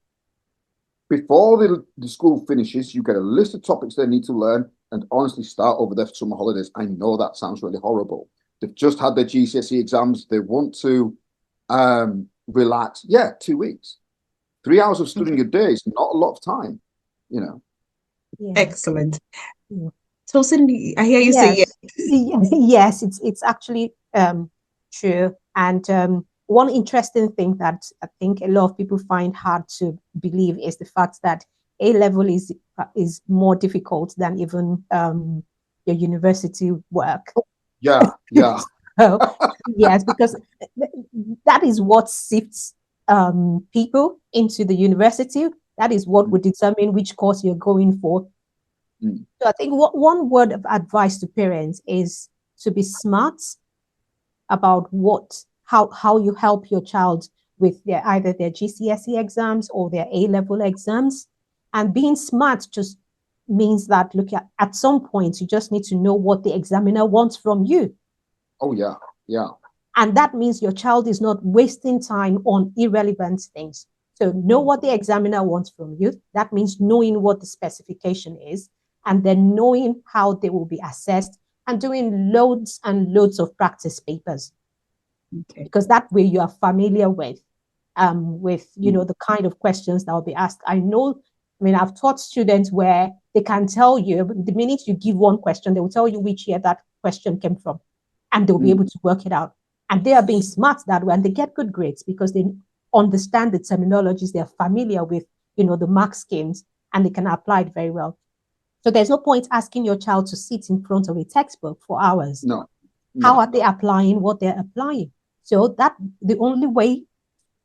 S2: Before the school finishes, you get a list of topics they need to learn and honestly start over their summer holidays. I know that sounds really horrible. They've just had their GCSE exams. They want to relax. 2 weeks. 3 hours of studying a day is not a lot of time, you know.
S1: Yeah. Excellent. Yeah. So Cindy, I hear you say
S3: yes. Yes, it's actually true. And one interesting thing that I think a lot of people find hard to believe is the fact that A level is more difficult than even your university work.
S2: Yeah.
S3: So, yes, because that is what sifts people into the university. That is what would determine which course you're going for. So I think one word of advice to parents is to be smart about how you help your child with either their GCSE exams or their A-level exams. And being smart just means that, look, at some point, you just need to know what the examiner wants from you.
S2: Oh, yeah.
S3: And that means your child is not wasting time on irrelevant things. So know what the examiner wants from you. That means knowing what the specification is, and then knowing how they will be assessed and doing loads and loads of practice papers. Okay. Because that way you are familiar with the kind of questions that will be asked. I've taught students where they can tell you, the minute you give one question, they will tell you which year that question came from, and they'll be able to work it out. And they are being smart that way, and they get good grades because they understand the terminologies, they're familiar with, the mark schemes, and they can apply it very well. So there's no point asking your child to sit in front of a textbook for hours.
S2: No.
S3: How are they applying what they're applying? So that the only way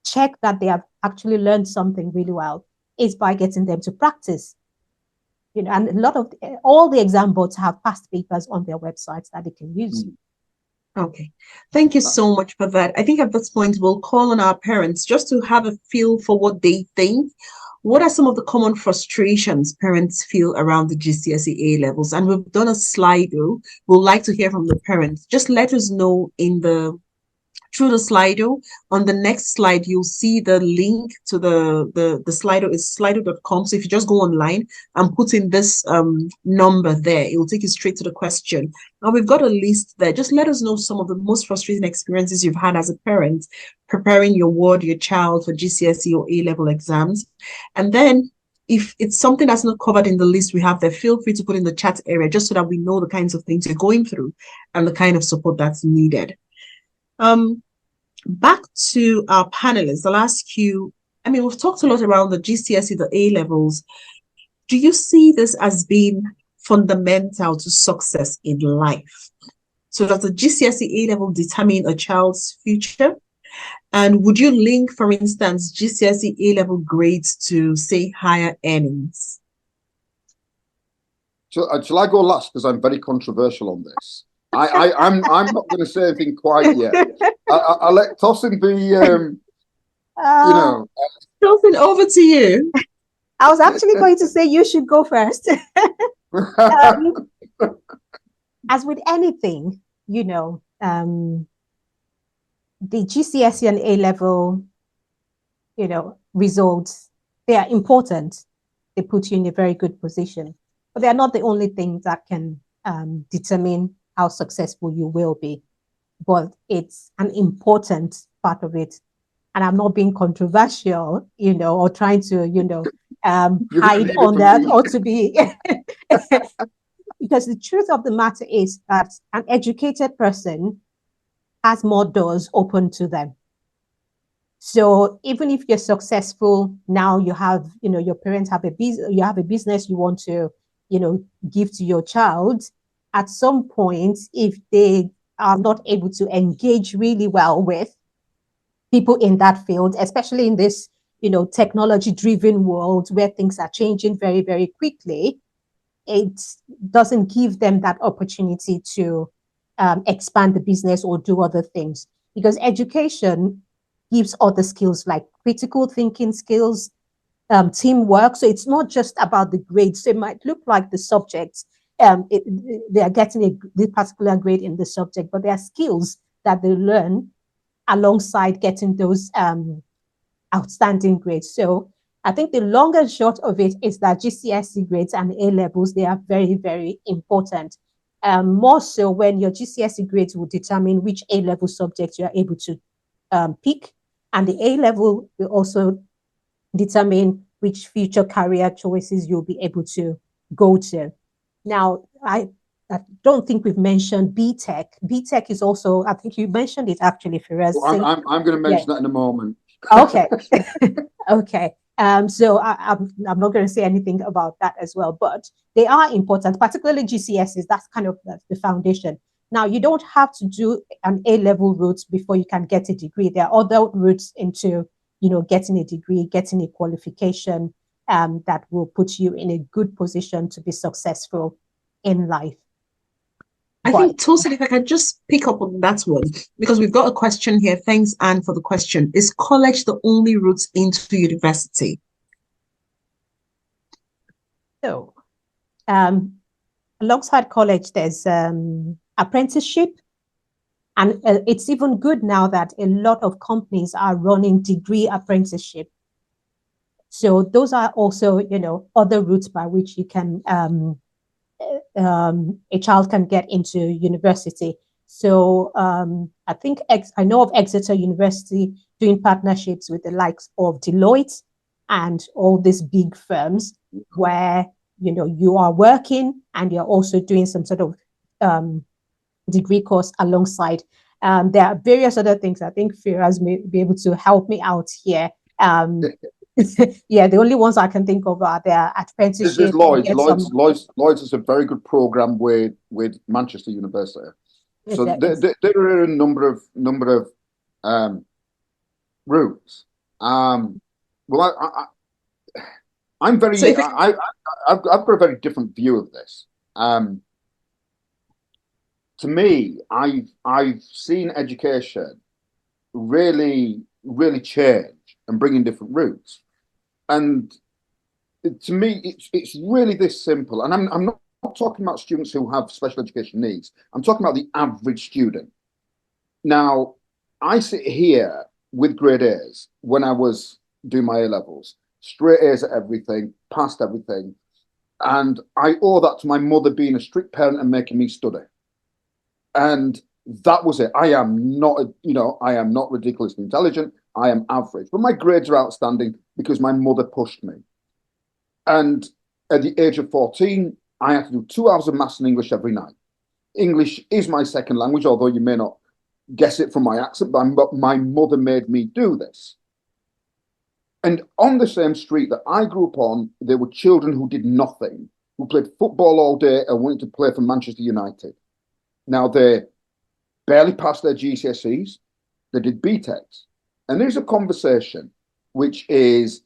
S3: check that they have actually learned something really well is by getting them to practice. And a lot of all the exam boards have past papers on their websites that they can use.
S1: Okay, thank you so much for that. I think at this point we'll call on our parents just to have a feel for what they think. What are some of the common frustrations parents feel around the GCSE A levels? And we've done a Slido. We'd like to hear from the parents. Just let us know through the Slido. On the next slide, you'll see the link to the Slido is slido.com. So if you just go online and put in this number there, it will take you straight to the question. And we've got a list there. Just let us know some of the most frustrating experiences you've had as a parent preparing your child for GCSE or A-level exams. And then if it's something that's not covered in the list we have there, feel free to put in the chat area just so that we know the kinds of things you're going through and the kind of support that's needed. Back to our panelists, I'll ask you, I mean, we've talked a lot around the GCSE, the A levels. Do you see this as being fundamental to success in life? So does the GCSE A level determine a child's future? And would you link, for instance, GCSE A level grades to, say, higher earnings?
S2: Shall I go last? Because I'm very controversial on this. I'm not going to say anything quite yet. I'll let Tosin be,
S1: Tosin, over to you.
S3: I was actually going to say you should go first. As with anything, the GCSE and A level, results, they are important. They put you in a very good position, but they are not the only things that can determine how successful you will be. But it's an important part of it. And I'm not being controversial, or trying to, hide on that or to be, because the truth of the matter is that an educated person has more doors open to them. So even if you're successful now, you have, your parents have you have a business you want to, give to your child. At some point, if they are not able to engage really well with people in that field, especially in this, technology-driven world where things are changing very, very quickly, it doesn't give them that opportunity to expand the business or do other things. Because education gives other skills like critical thinking skills, teamwork. So it's not just about the grades. So it might look like the subjects, they are getting the particular grade in the subject, but there are skills that they learn alongside getting those outstanding grades. So I think the long and short of it is that GCSE grades and A levels, they are very, very important. More so when your GCSE grades will determine which A level subjects you are able to pick, and the A level will also determine which future career choices you'll be able to go to. Now, I don't think we've mentioned BTech. BTech is also, I think you mentioned it actually, Firas.
S2: Well, I'm going to mention that in a moment.
S3: Okay. Okay. So I'm not going to say anything about that as well, but they are important, particularly GCSEs. That's kind of the foundation. Now, you don't have to do an A-level route before you can get a degree. There are other routes into, getting a degree, getting a qualification that will put you in a good position to be successful in life.
S1: I think, Tosin, if I can just pick up on that one, because we've got a question here. Thanks, Anne, for the question. Is college the only route into university?
S3: So, alongside college, there's apprenticeship. And it's even good now that a lot of companies are running degree apprenticeship. So those are also, other routes by which you can, a child can get into university. So I think I know of Exeter University doing partnerships with the likes of Deloitte and all these big firms where, you are working and you're also doing some sort of degree course alongside. There are various other things. I think Firas may be able to help me out here. Yeah, the only ones I can think of are their apprenticeship.
S2: There's Lloyd's is a very good program with Manchester University. So there are a number of routes. Well, I'm very. So I've got a very different view of this. To me, I've seen education really change and bring in different routes. And to me, it's really this simple. And I'm not talking about students who have special education needs. I'm talking about the average student. Now, I sit here with grade A's when I was doing my A levels, straight A's at everything, passed everything. And I owe that to my mother being a strict parent and making me study. And that was it. I am not ridiculously intelligent. I am average, but my grades are outstanding because my mother pushed me. And at the age of 14, I had to do 2 hours of maths and English every night. English is my second language, although you may not guess it from my accent, but my mother made me do this. And on the same street that I grew up on, there were children who did nothing, who played football all day and wanted to play for Manchester United. Now, they barely passed their GCSEs, they did BTECs. And there's a conversation which is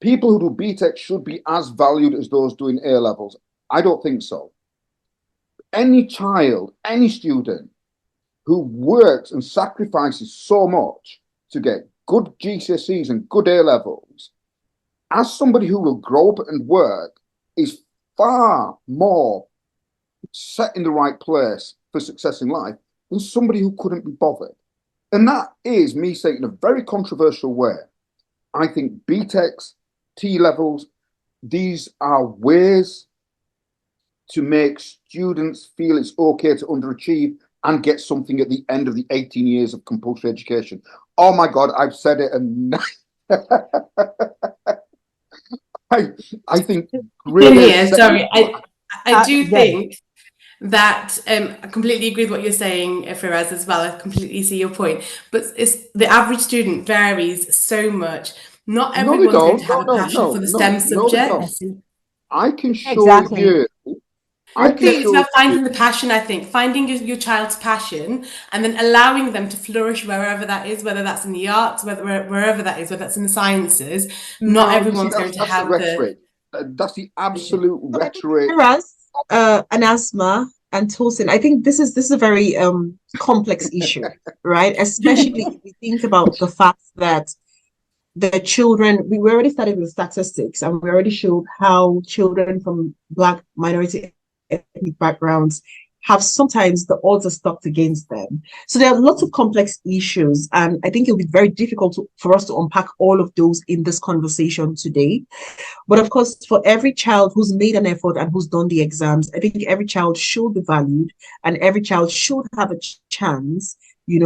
S2: people who do BTEC should be as valued as those doing A levels. I don't think so. Any child, any student who works and sacrifices so much to get good GCSEs and good A levels, as somebody who will grow up and work, is far more set in the right place for success in life than somebody who couldn't be bothered. And that is me saying in a very controversial way. I think BTECs, T levels, these are ways to make students feel it's okay to underachieve and get something at the end of the 18 years of compulsory education. Oh my God, I've said it, and I think really.
S4: Yeah, sorry, I do think that I completely agree with what you're saying, Firaz, as well. I completely see your point, but it's the average student varies so much. Not everyone's going to have a passion for the STEM subject.
S2: I can show you.
S4: I think it's about finding the passion. I think finding your child's passion and then allowing them to flourish wherever that is, whether that's in the arts, wherever that is, whether that's in the sciences. Not everyone's going to have the.
S2: That's the absolute rhetoric.
S1: And Asma and Tosin, I think this is a very complex issue, right? Especially if we think about the fact that the children, we already started with statistics, and we already showed how children from Black minority ethnic backgrounds have sometimes the odds are stacked against them. So there are lots of complex issues, and I think it'll be very difficult for us to unpack all of those in this conversation today. But of course, for every child who's made an effort and who's done the exams, I think every child should be valued, and every child should have a chance,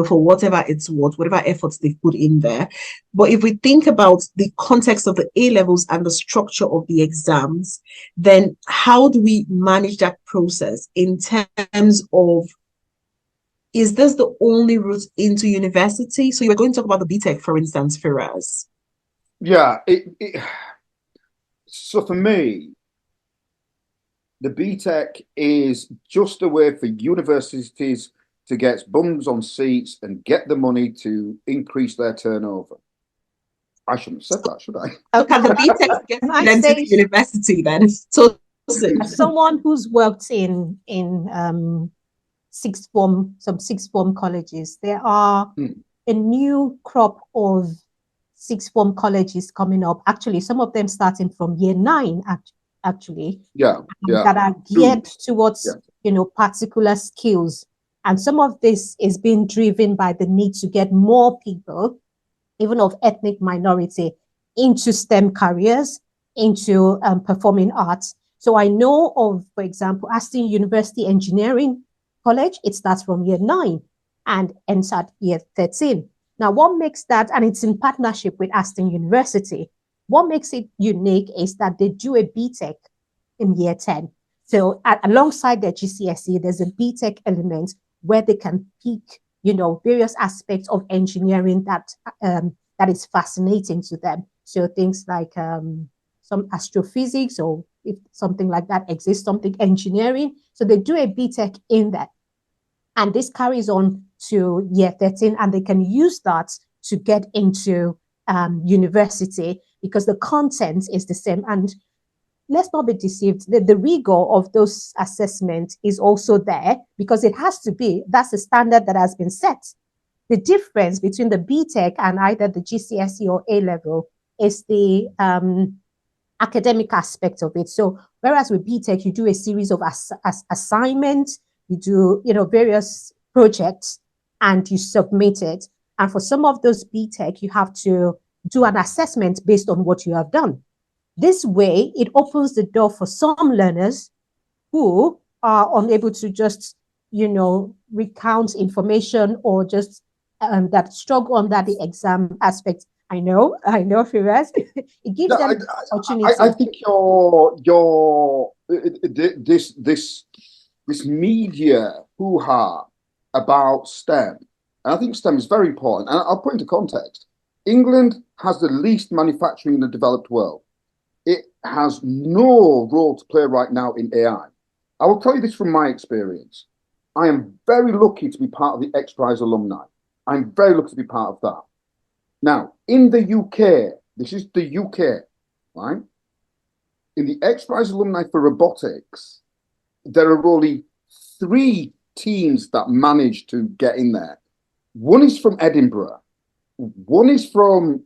S1: for whatever it's worth, whatever efforts they've put in there. But if we think about the context of the A levels and the structure of the exams, then how do we manage that process in terms of, is this the only route into university? So you were going to talk about the BTEC, for instance, Firaz.
S2: Yeah. So for me, the BTEC is just a way for universities to get bums on seats and get the money to increase their turnover. I shouldn't have said that, should I?
S1: Okay, the BTEC gets them to the university then. So,
S3: as someone who's worked in sixth form colleges, there are a new crop of sixth form colleges coming up. Actually, some of them starting from year 9, actually. That are geared towards particular skills. And some of this is being driven by the need to get more people, even of ethnic minority, into STEM careers, into performing arts. So I know of, for example, Aston University Engineering College. It starts from year 9 and ends at year 13. Now, what makes that, and it's in partnership with Aston University, what makes it unique is that they do a BTEC in year 10. So alongside their GCSE, there's a BTEC element where they can pick, various aspects of engineering that is fascinating to them. So things like some astrophysics, or if something like that exists, something engineering. So they do a BTEC in that. And this carries on to year 13, and they can use that to get into university because the content is the same. And let's not be deceived. The rigor of those assessments is also there because it has to be. That's the standard that has been set. The difference between the BTEC and either the GCSE or A level is the academic aspect of it. So whereas with BTEC, you do a series of assignments, you do various projects, and you submit it. And for some of those BTEC, you have to do an assessment based on what you have done. This way, it opens the door for some learners who are unable to just, recount information or just that struggle under the exam aspect I know, Firas. It gives
S2: Yeah,
S3: them opportunity.
S2: I think your this media hoo-ha about STEM, and I think STEM is very important. And I'll put into context. England has the least manufacturing in the developed world. It has no role to play right now in AI. I will tell you this from my experience. I am very lucky to be part of the X Prize alumni. I'm very lucky to be part of that. Now, in the UK, this is the UK, right? In the X Prize alumni for robotics, there are only 3 teams that managed to get in there. One is from Edinburgh, one is from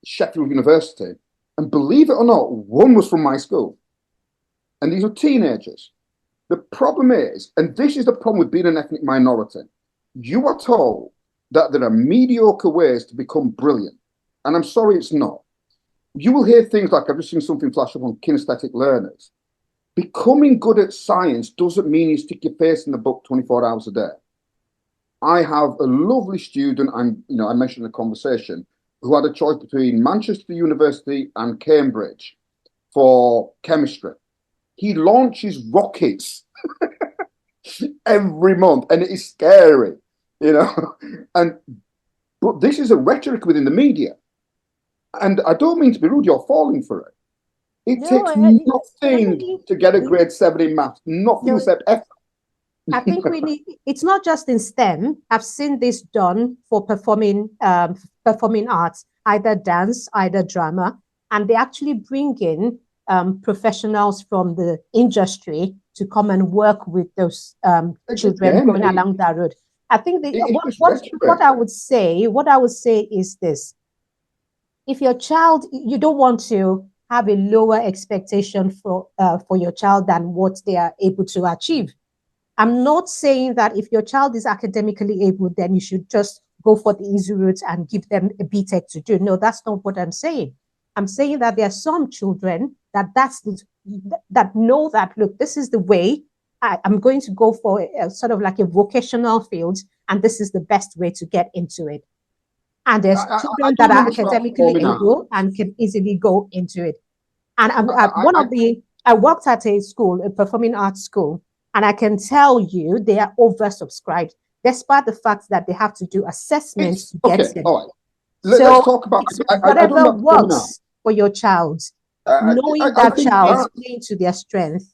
S2: Sheffield University, and believe it or not, one was from my school. And these are teenagers. The problem is, and this is the problem with being an ethnic minority, you are told that there are mediocre ways to become brilliant. And I'm sorry, it's not. You will hear things like, I've just seen something flash up on kinesthetic learners. Becoming good at science doesn't mean you stick your face in the book 24 hours a day. I have a lovely student, I mentioned in the conversation, who had a choice between Manchester University and Cambridge for chemistry. He launches rockets every month, and it is scary, but this is a rhetoric within the media. And I don't mean to be rude, you're falling for it. It takes nothing to get a grade 7 in maths, nothing except effort.
S3: I think we need, it's not just in STEM. I've seen this done for performing arts, either dance, either drama, and they actually bring in professionals from the industry to come and work with those children going along that road. I think what I would say is this: if your child, you don't want to have a lower expectation for your child than what they are able to achieve. I'm not saying that if your child is academically able, then you should just go for the easy route and give them a BTEC to do. No, that's not what I'm saying. I'm saying that there are some children that know that, look, this is the way I'm going to go for a sort of like a vocational field, and this is the best way to get into it. And there's children that are academically able and can easily go into it. And I worked at a school, a performing arts school, and I can tell you they are oversubscribed, despite the fact that they have to do assessments to get in.
S2: All right. Let's talk about
S3: whatever works for your child, knowing that child is playing to their strength.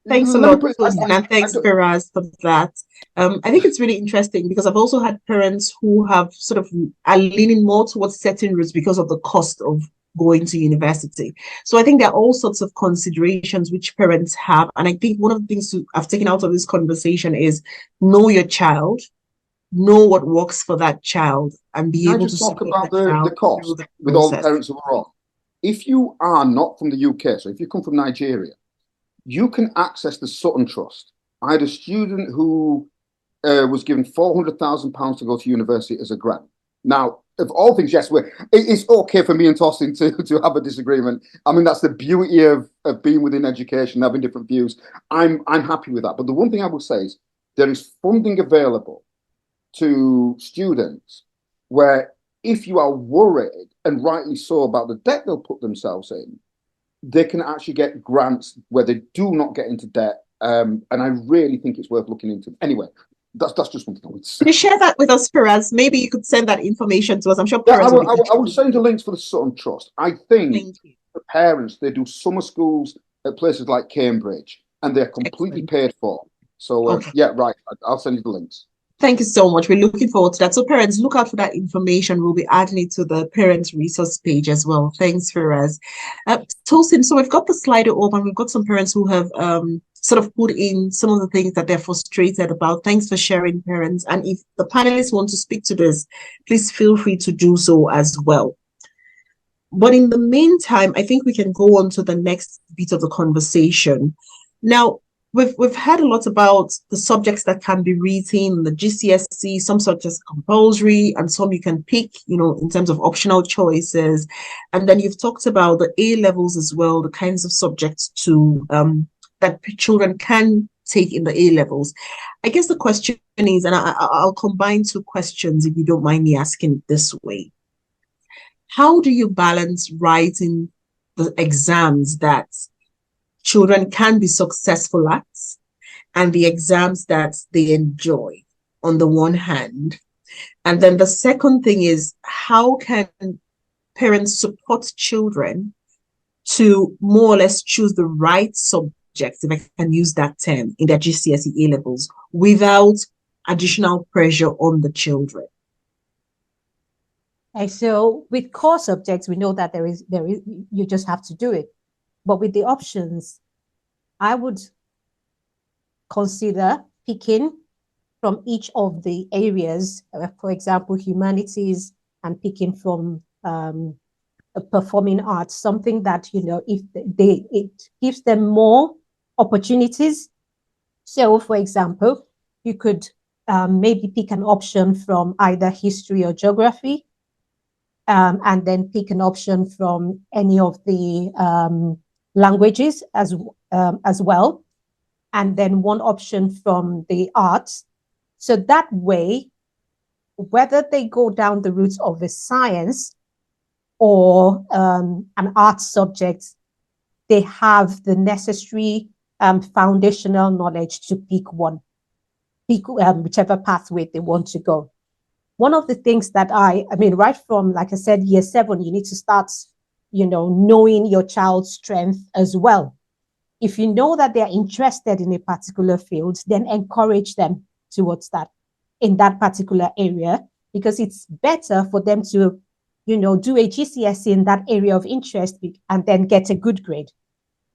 S1: Thanks a lot, Tosin, and thanks, Firas, for that. I think it's really interesting because I've also had parents who have sort of are leaning more towards certain routes because of the cost of going to university. So I think there are all sorts of considerations which parents have. And I think one of the things I've taken out of this conversation is know your child, know what works for that child, and be able to
S2: talk about the cost with all the parents who are on. If you are not from the UK, so if you come from Nigeria, you can access the Sutton Trust. I had a student who was given £400,000 to go to university as a grant. Now, of all things, yes, it's okay for me and Tosin to have a disagreement. I mean, that's the beauty of being within education, having different views. I'm happy with that. But the one thing I would say is there is funding available to students where if you are worried, and rightly so, about the debt they'll put themselves in, they can actually get grants where they do not get into debt. And I really think it's worth looking into. Anyway, that's just one thing I would say.
S1: Can you share that with us, Firas? Maybe you could send that information to us. I'm sure
S2: parents I will send you links for the Sutton Trust. I think for parents, they do summer schools at places like Cambridge, and they're completely paid for. So, yeah, right. I'll send you the links.
S1: Thank you so much. We're looking forward to that. So parents, look out for that information. We'll be adding it to the parents resource page as well. Thanks, Firas. Tosin, so we've got the slider open. We've got some parents who have sort of put in some of the things that they're frustrated about. Thanks for sharing, parents. And if the panelists want to speak to this, please feel free to do so as well. But in the meantime, I think we can go on to the next bit of the conversation. Now, We've heard a lot about the subjects that can be written, the GCSE, some subjects compulsory and some you can pick, in terms of optional choices. And then you've talked about the A levels as well, the kinds of subjects that children can take in the A levels. I guess the question is, and I'll combine two questions if you don't mind me asking it this way. how do you balance writing the exams that children can be successful at and the exams that they enjoy on the one hand? And then the second thing is, how can parents support children to more or less choose the right subjects, if I can use that term, in their GCSE A levels without additional pressure on the children?
S3: And so with core subjects, we know that there is you just have to do it. But with the options, I would consider picking from each of the areas, for example, humanities, and picking from performing arts, something that, if it gives them more opportunities. So, for example, you could maybe pick an option from either history or geography, and then pick an option from any of the languages as well, and then one option from the arts. So that way, whether they go down the route of a science or an arts subject, they have the necessary foundational knowledge to pick whichever pathway they want to go. One of the things that I mean, right from, like I said, year 7, you need to start, knowing your child's strength as well. If you know that they're interested in a particular field, then encourage them towards that in that particular area, because it's better for them to, do a GCSE in that area of interest and then get a good grade.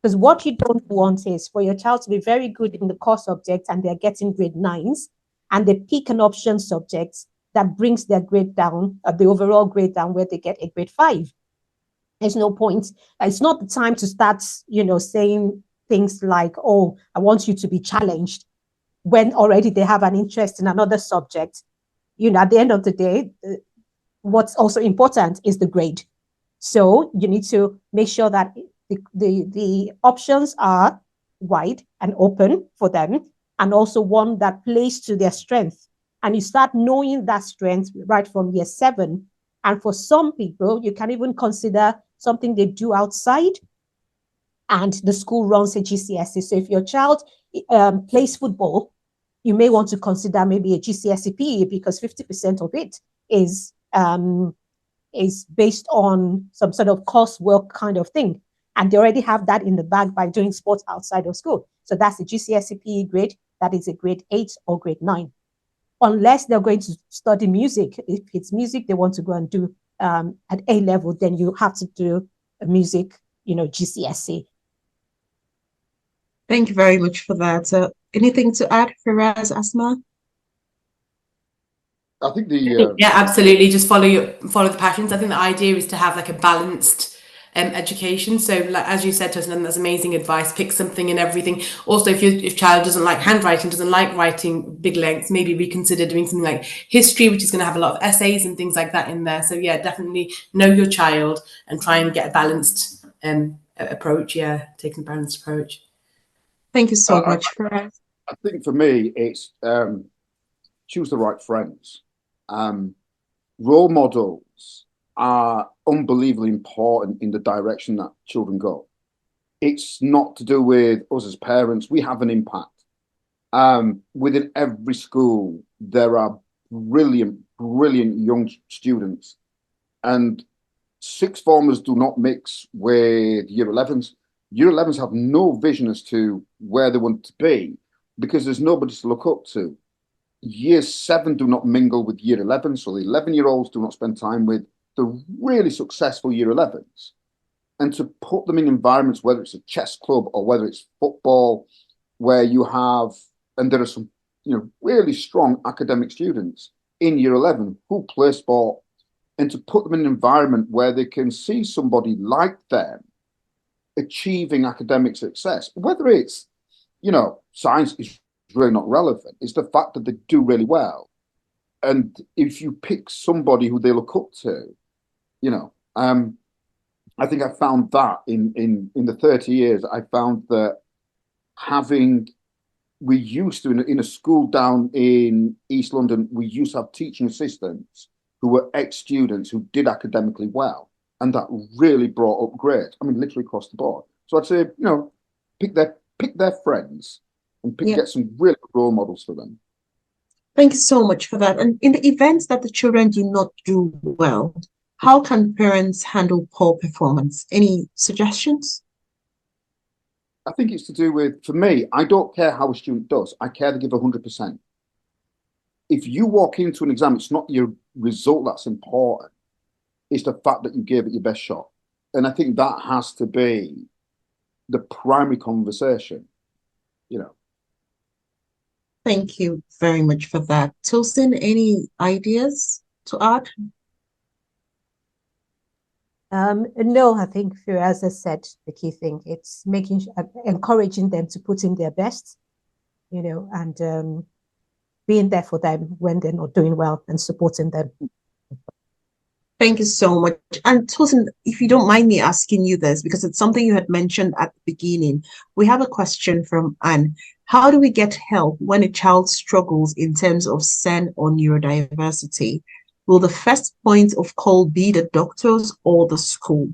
S3: Because what you don't want is for your child to be very good in the core subject and they're getting grade 9s, and they pick an option subject that brings their grade down, the overall grade down, where they get a grade 5. There's no point. It's not the time to start, saying things like, oh, I want you to be challenged, when already they have an interest in another subject. At the end of the day, what's also important is the grade. So you need to make sure that the options are wide and open for them, and also one that plays to their strength. And you start knowing that strength right from year 7. And for some people, you can even consider something they do outside, and the school runs a GCSE. So if your child plays football, you may want to consider maybe a GCSE PE, because 50% of it is based on some sort of coursework kind of thing. And they already have that in the bag by doing sports outside of school. So that's the GCSE PE grade. That is a grade 8 or grade 9. Unless they're going to study music. If it's music they want to go and do at A level, then you have to do a music, GCSE.
S1: Thank you very much for that. Anything to add, Firaz, Asma?
S2: I think
S4: yeah, absolutely. Just follow the passions. I think the idea is to have like a balanced education. So, like as you said, Tosin, that's amazing advice. Pick something and everything. Also, if child doesn't like handwriting, doesn't like writing big lengths, maybe reconsider doing something like history, which is going to have a lot of essays and things like that in there. So yeah, definitely know your child and try and get a balanced approach. Yeah, taking a balanced approach.
S1: Thank you so much, Firaz.
S2: I think for me, it's choose the right friends. Role models are unbelievably important in the direction that children go. It's not to do with us as parents. We have an impact. Within every school, there are brilliant young students, and sixth formers do not mix with year 11s. Year 11s have no vision as to where they want to be because there's nobody to look up to. Year 7 do not mingle with year 11, so the 11-year-olds do not spend time with the really successful year 11s. And to put them in environments, whether it's a chess club or whether it's football, where you have, and there are some, really strong academic students in year 11 who play sport, and to put them in an environment where they can see somebody like them achieving academic success, whether it's, science is really not relevant. It's the fact that they do really well. And if you pick somebody who they look up to, I think I found that in the 30 years, I found that we used to, in a school down in East London, we used to have teaching assistants who were ex-students who did academically well. and that really brought up grades. I mean, literally across the board. So I'd say, pick their friends and get some really good role models for them.
S1: Thank you so much for that. And in the events that the children do not do well, how can parents handle poor performance? Any suggestions?
S2: I think it's to do with, for me, I don't care how a student does. I care they give 100%. If you walk into an exam, it's not your result that's important. It's the fact that you gave it your best shot. And I think that has to be the primary conversation,
S1: Thank you very much for that. Tosin, any ideas to add?
S3: No, I think, as I said, the key thing, it's encouraging them to put in their best, and being there for them when they're not doing well and supporting them.
S1: Thank you so much. And Tosin, if you don't mind me asking you this, because it's something you had mentioned at the beginning, we have a question from Anne. How do we get help when a child struggles in terms of SEN or neurodiversity? Will the first point of call be the doctors or the school?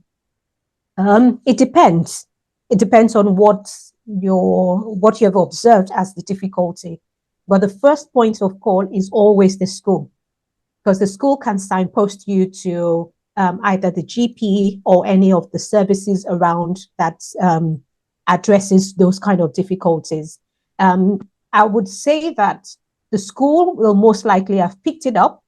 S3: It depends. It depends on what you have observed as the difficulty. But the first point of call is always the school, because the school can signpost you to either the GP or any of the services around that addresses those kind of difficulties. I would say that the school will most likely have picked it up,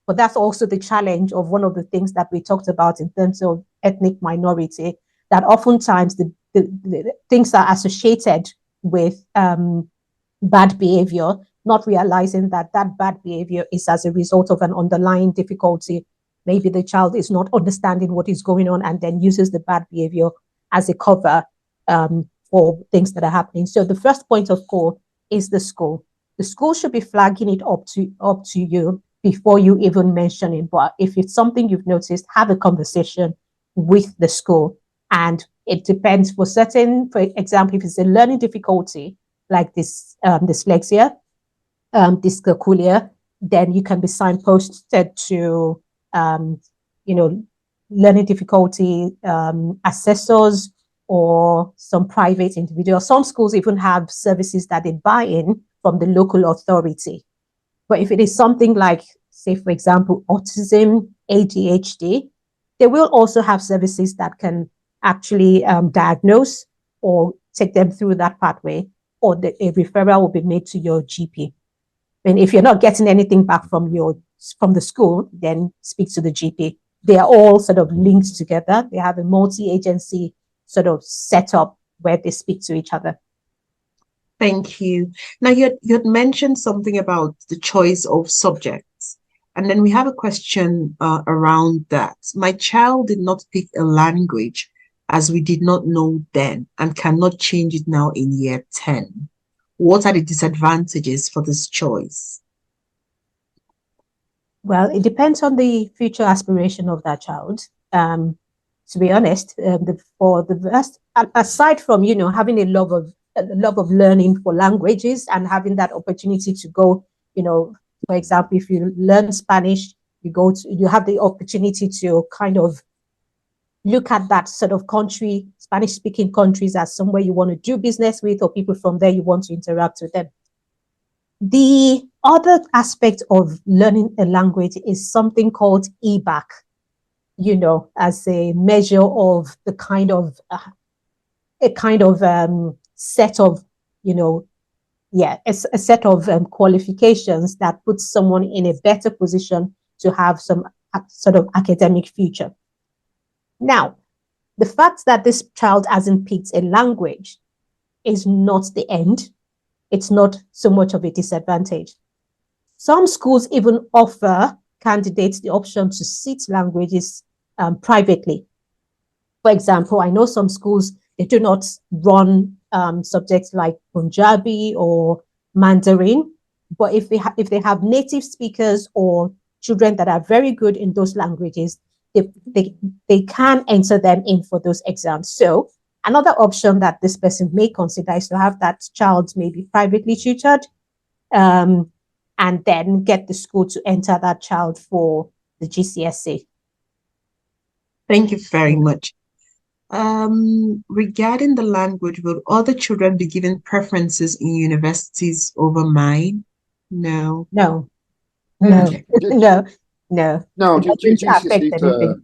S3: but that's also the challenge of one of the things that we talked about in terms of ethnic minority, that oftentimes the things are associated with bad behavior, not realizing that bad behavior is as a result of an underlying difficulty. Maybe the child is not understanding what is going on and then uses the bad behavior as a cover for things that are happening. So the first point of call is the school. The school should be flagging it up to you before you even mention it. But if it's something you've noticed, have a conversation with the school. And it depends for example, if it's a learning difficulty like this dyslexia, dyscalculia, then you can be signposted to learning difficulty assessors or some private individual. Some schools even have services that they buy in from the local authority. But if it is something like, say, for example, autism, ADHD, they will also have services that can actually diagnose or take them through that pathway, or a referral will be made to your GP. And if you're not getting anything back from the school, then speak to the GP. They are all sort of linked together. They have a multi-agency sort of setup where they speak to each other.
S1: Thank you. Now, you had mentioned something about the choice of subjects. And then we have a question around that. My child did not pick a language as we did not know then and cannot change it now in year 10. What are the disadvantages for this choice?
S3: Well, it depends on the future aspiration of that child. To be honest, for the best, aside from having a love of learning for languages and having that opportunity to go, for example, if you learn Spanish, you have the opportunity to kind of look at that sort of country, Spanish-speaking countries, as somewhere you want to do business with, or people from there you want to interact with them. The other aspect of learning a language is something called EBAC, as a measure of the kind of set of, a set of qualifications that puts someone in a better position to have some sort of academic future. Now, the fact that this child hasn't picked a language is not the end. It's not so much of a disadvantage. Some schools even offer candidates the option to sit languages privately. For example, I know some schools, they do not run subjects like Punjabi or Mandarin, but if they have native speakers or children that are very good in those languages, they can enter them in for those exams. So another option that this person may consider is to have that child maybe privately tutored, and then get the school to enter that child for the GCSE.
S1: Thank you very much. Regarding the language, will other children be given preferences in universities over mine? No.
S3: No, no,
S2: Mm,
S1: Okay.
S3: no, no.
S2: no,
S3: It doesn't affect
S2: GCSEs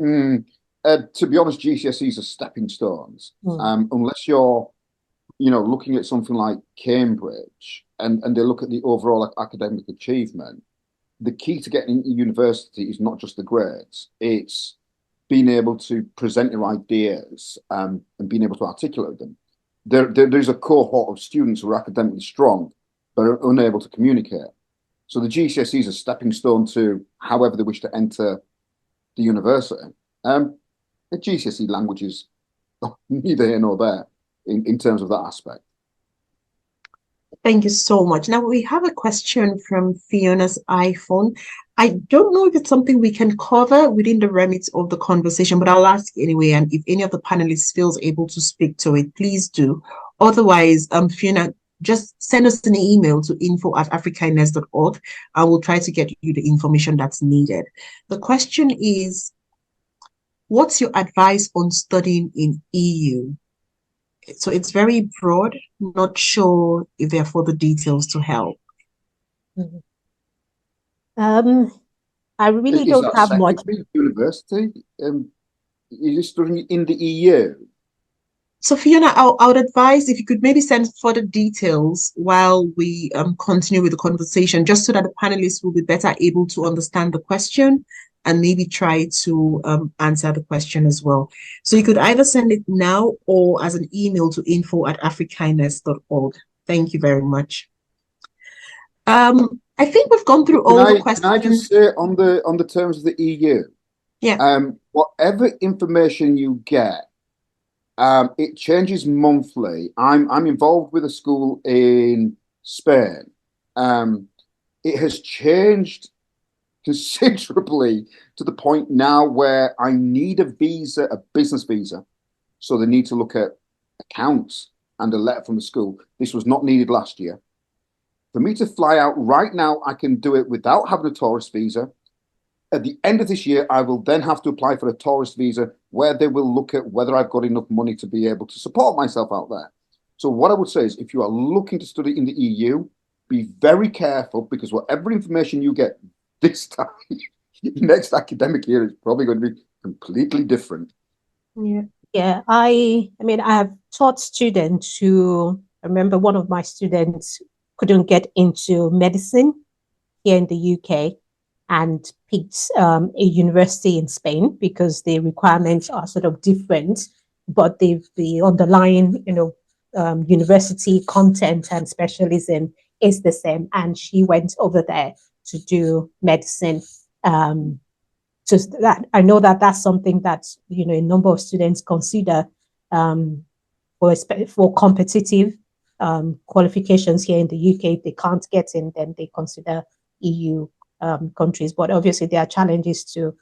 S3: anything.
S2: to be honest, GCSEs are stepping stones.
S3: Mm.
S2: Unless you're, looking at something like Cambridge and they look at the overall academic achievement, the key to getting into university is not just the grades, it's being able to present your ideas and being able to articulate them. There's a cohort of students who are academically strong but are unable to communicate. So the GCSEs are a stepping stone to however they wish to enter the university. The GCSE languages neither here nor there in terms of that aspect.
S1: Thank you so much. Now we have a question from Fiona's iPhone. I don't know if it's something we can cover within the remit of the conversation, but I'll ask anyway. And if any of the panelists feels able to speak to it, please do. Otherwise, Fiona, just send us an email to info@africanness.org and we'll try to get you the information that's needed. The question is, what's your advice on studying in EU? So it's very broad, not sure if there are further details to help.
S3: Mhm. I really
S2: Is
S3: don't
S2: that
S3: have much.
S2: secondary university? Is it studying in the EU?
S1: So Fiona, I would advise if you could maybe send further details while we continue with the conversation, just so that the panelists will be better able to understand the question and maybe try to answer the question as well. So you could either send it now or as an email to info@africanness.org. Thank you very much. I think we've gone through all the questions.
S2: Can I just say on the terms of the EU?
S1: Yeah.
S2: Whatever information you get, it changes monthly. I'm involved with a school in Spain. It has changed considerably to the point now where I need a visa, a business visa. So they need to look at accounts and a letter from the school. This was not needed last year. For me to fly out right now, I can do it without having a tourist visa. At the end of this year, I will then have to apply for a tourist visa where they will look at whether I've got enough money to be able to support myself out there. So what I would say is if you are looking to study in the EU, be very careful because whatever information you get this time, next academic year is probably going to be completely different.
S1: Yeah.
S3: Yeah, I mean, I have taught students who, I remember one of my students couldn't get into medicine here in the UK and picked a university in Spain because the requirements are sort of different, but the underlying, university content and specialism is the same. And she went over there to do medicine. So that I know that that's something that a number of students consider for competitive qualifications here in the UK. If they can't get in, then they consider EU countries. But obviously, there are challenges to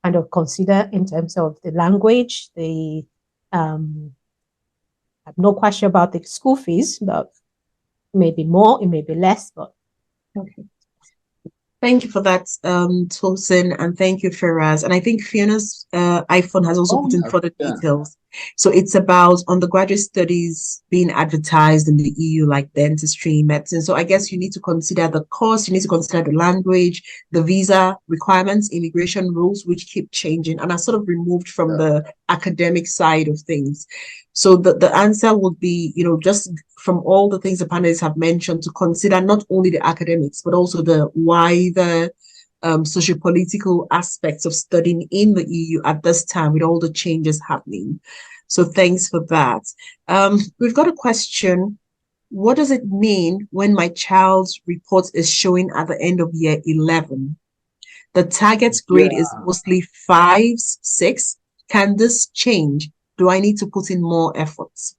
S3: kind of consider in terms of the language. I have no question about the school fees, but it may be more, it may be less, but
S1: Okay. Thank you for that, Tosin, and thank you, Firaz. And I think Fiona's iPhone has also put in further details. So it's about undergraduate studies being advertised in the EU, like dentistry, medicine. So I guess you need to consider the course, you need to consider the language, the visa requirements, immigration rules, which keep changing and are sort of removed from the academic side of things. So the answer would be, just from all the things the panelists have mentioned, to consider not only the academics, but also the wider sociopolitical aspects of studying in the EU at this time with all the changes happening. So thanks for that. We've got a question. What does it mean when my child's report is showing at the end of year 11? The target grade is mostly 5s, 6. Can this change? Do I need to put in more efforts?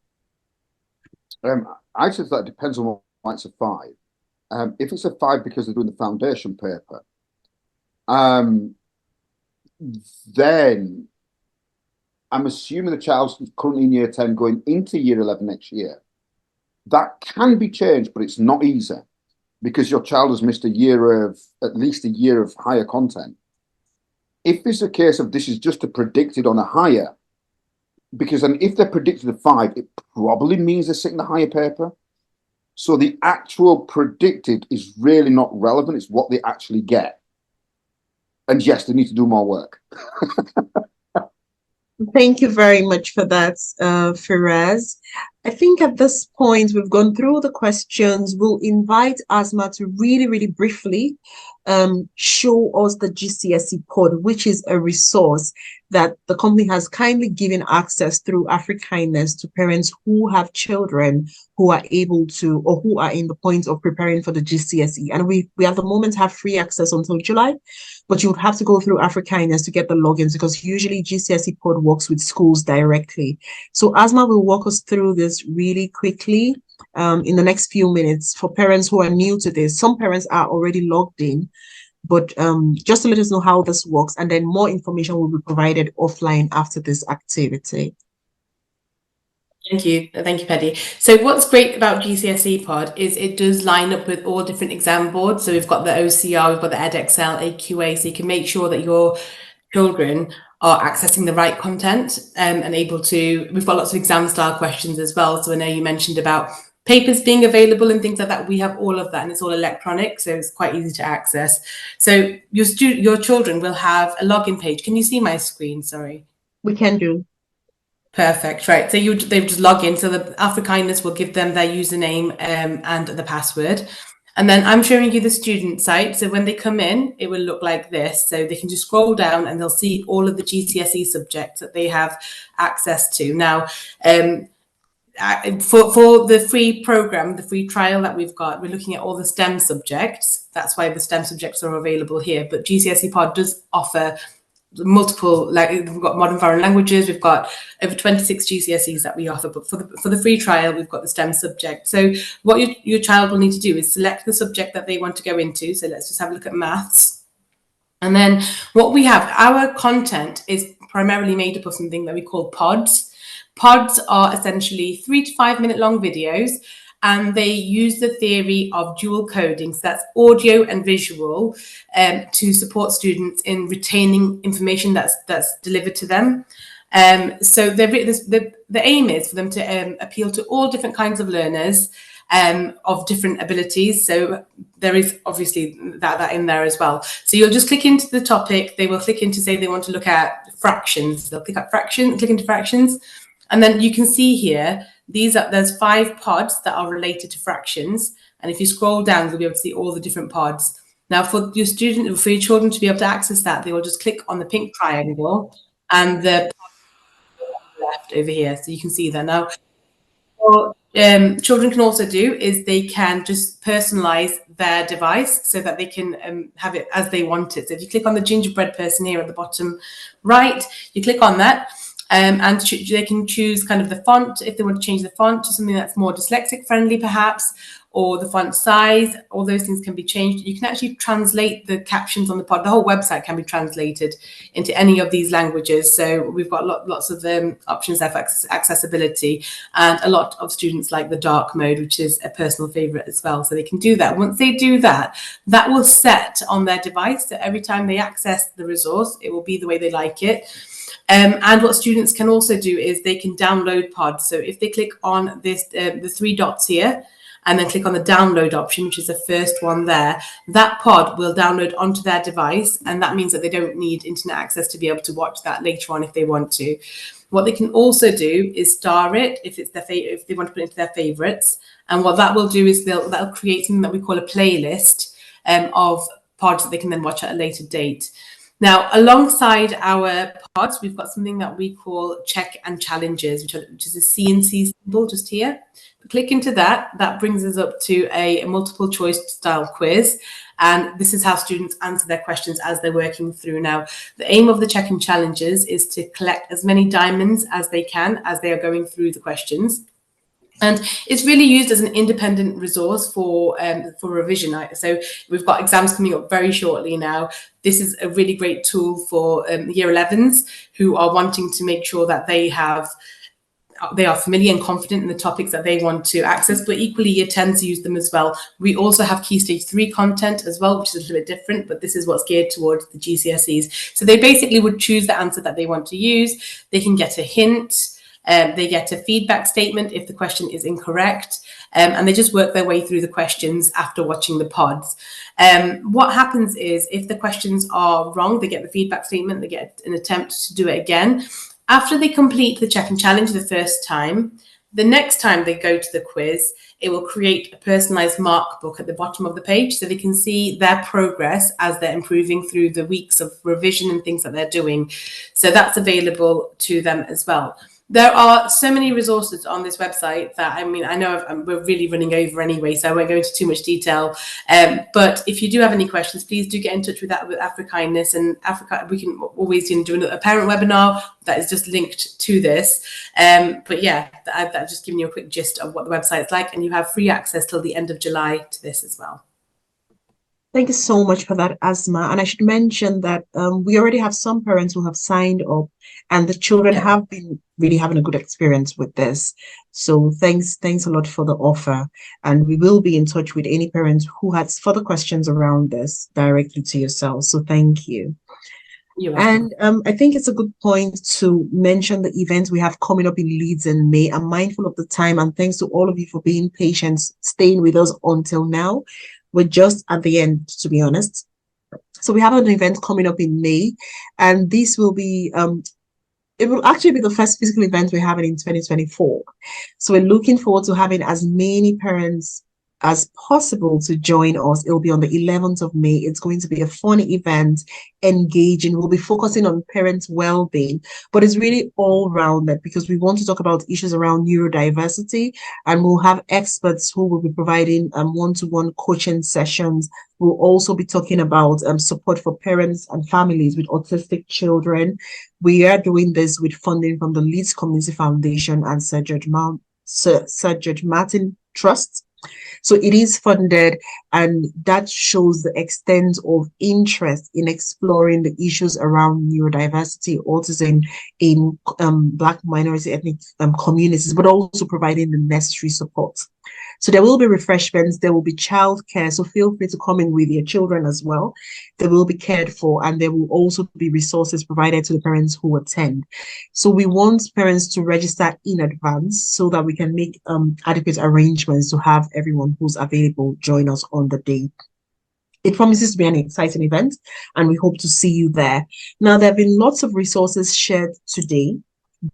S2: I said that depends on why it's a 5. If it's a 5 because they're doing the foundation paper, then I'm assuming the child's currently in year 10 going into year 11 next year. That can be changed, but it's not easy because your child has missed at least a year of higher content. if it's a case of this is just a predicted on a higher, because then if they're predicted a 5, it probably means they're sitting the higher paper. So the actual predicted is really not relevant. It's what they actually get. And yes, they need to do more work.
S1: Thank you very much for that, Firaz. I think at this point, we've gone through the questions. We'll invite Asma to really, really briefly show us the GCSE pod, which is a resource that the company has kindly given access through Afrikindness to parents who have children who are able to, or who are in the point of preparing for the GCSE. And we at the moment have free access until July, but you would have to go through Afrikindness to get the logins, because usually GCSE pod works with schools directly. So Asma will walk us through this really quickly in the next few minutes for parents who are new to this. Some parents are already logged in, but just to let us know how this works, and then more information will be provided offline after this activity.
S4: Thank you, Paddy. So what's great about GCSE Pod is it does line up with all different exam boards. So we've got the OCR, we've got the EdXL, AQA, so you can make sure that your children are accessing the right content and able to. We've got lots of exam style questions as well. So I know you mentioned about papers being available and things like that. We have all of that, and it's all electronic, so it's quite easy to access. So your children will have a login page. Can you see my screen? Sorry.
S1: We can do.
S4: Perfect, right. So they just log in. So the Afrikindness will give them their username and the password. And then I'm showing you the student site. So when they come in, it will look like this. So they can just scroll down and they'll see all of the GCSE subjects that they have access to. Now, for the free program, the free trial that we've got, we're looking at all the STEM subjects. That's why the STEM subjects are available here. But GCSE Pod does offer multiple, like we've got modern foreign languages, we've got over 26 GCSEs that we offer, but for the free trial we've got the STEM subject. So what your child will need to do is select the subject that they want to go into. So let's just have a look at maths. And then what we have, our content is primarily made up of something that we call pods. Pods are essentially 3 to 5 minute long videos, and they use the theory of dual coding, so that's audio and visual, to support students in retaining information that's delivered to them. So the aim is for them to appeal to all different kinds of learners of different abilities. So there is obviously that in there as well. So you'll just click into the topic. They will click into, say they want to look at fractions. They'll click into fractions. And then you can see here, there's 5 pods that are related to fractions. And if you scroll down, you'll be able to see all the different pods. Now, for your children to be able to access that, they will just click on the pink triangle and the left over here. So you can see that now. What children can also do is they can just personalize their device so that they can have it as they want it. So if you click on the gingerbread person here at the bottom right, you click on that. And they can choose kind of the font, if they want to change the font to something that's more dyslexic friendly perhaps, or the font size. All those things can be changed. You can actually translate the captions on the pod. The whole website can be translated into any of these languages. So we've got lots of options there for accessibility, and a lot of students like the dark mode, which is a personal favorite as well. So they can do that. Once they do that, that will set on their device. So every time they access the resource, it will be the way they like it. And what students can also do is they can download pods. So if they click on this, the 3 dots here, and then click on the download option, which is the first one there, that pod will download onto their device. And that means that they don't need internet access to be able to watch that later on if they want to. What they can also do is star it if it's their if they want to put it into their favorites. And what that will do is that'll create something that we call a playlist of pods that they can then watch at a later date. Now, alongside our pods, we've got something that we call check and challenges, which is a C&C symbol just here. Click into that. That brings us up to a multiple choice style quiz. And this is how students answer their questions as they're working through. Now, the aim of the check and challenges is to collect as many diamonds as they can as they are going through the questions. And it's really used as an independent resource for revision. So we've got exams coming up very shortly now. This is a really great tool for year 11s who are wanting to make sure that they they are familiar and confident in the topics that they want to access, but equally year 10s use them as well. We also have Key Stage 3 content as well, which is a little bit different, but this is what's geared towards the GCSEs. So they basically would choose the answer that they want to use. They can get a hint. They get a feedback statement if the question is incorrect, and they just work their way through the questions after watching the pods. What happens is if the questions are wrong, they get the feedback statement, they get an attempt to do it again. After they complete the check and challenge the first time, the next time they go to the quiz, it will create a personalized mark book at the bottom of the page so they can see their progress as they're improving through the weeks of revision and things that they're doing. So that's available to them as well. There are so many resources on this website that, I mean, I know we're really running over anyway, so I won't go into too much detail. But if you do have any questions, please do get in touch with AfriKindness, and Africa. We can always do a parent webinar that is just linked to this. But yeah, I've just given you a quick gist of what the website's like, and you have free access till the end of July to this as well.
S1: Thank you so much for that, Asma. And I should mention that we already have some parents who have signed up, and the children have been really having a good experience with this. So thanks a lot for the offer. And we will be in touch with any parents who has further questions around this directly to yourself. So thank you. And I think it's a good point to mention the events we have coming up in Leeds in May. I'm mindful of the time, and thanks to all of you for being patient, staying with us until now. We're just at the end, to be honest. So we have an event coming up in May, and this will be, it will actually be the first physical event we're having in 2024. So we're looking forward to having as many parents as possible to join us. It'll be on the 11th of May. It's going to be a fun event, engaging. We'll be focusing on parents' well-being, but it's really all-rounded because we want to talk about issues around neurodiversity, and we'll have experts who will be providing one-to-one coaching sessions. We'll also be talking about support for parents and families with autistic children. We are doing this with funding from the Leeds Community Foundation and Sir George Martin Trust. So it is funded, and that shows the extent of interest in exploring the issues around neurodiversity, autism in Black minority ethnic communities, but also providing the necessary support. So there will be refreshments, there will be childcare, so feel free to come in with your children as well. They will be cared for, and there will also be resources provided to the parents who attend. So we want parents to register in advance so that we can make adequate arrangements to have everyone who's available join us on the day. It promises to be an exciting event, and we hope to see you there. Now, there have been lots of resources shared today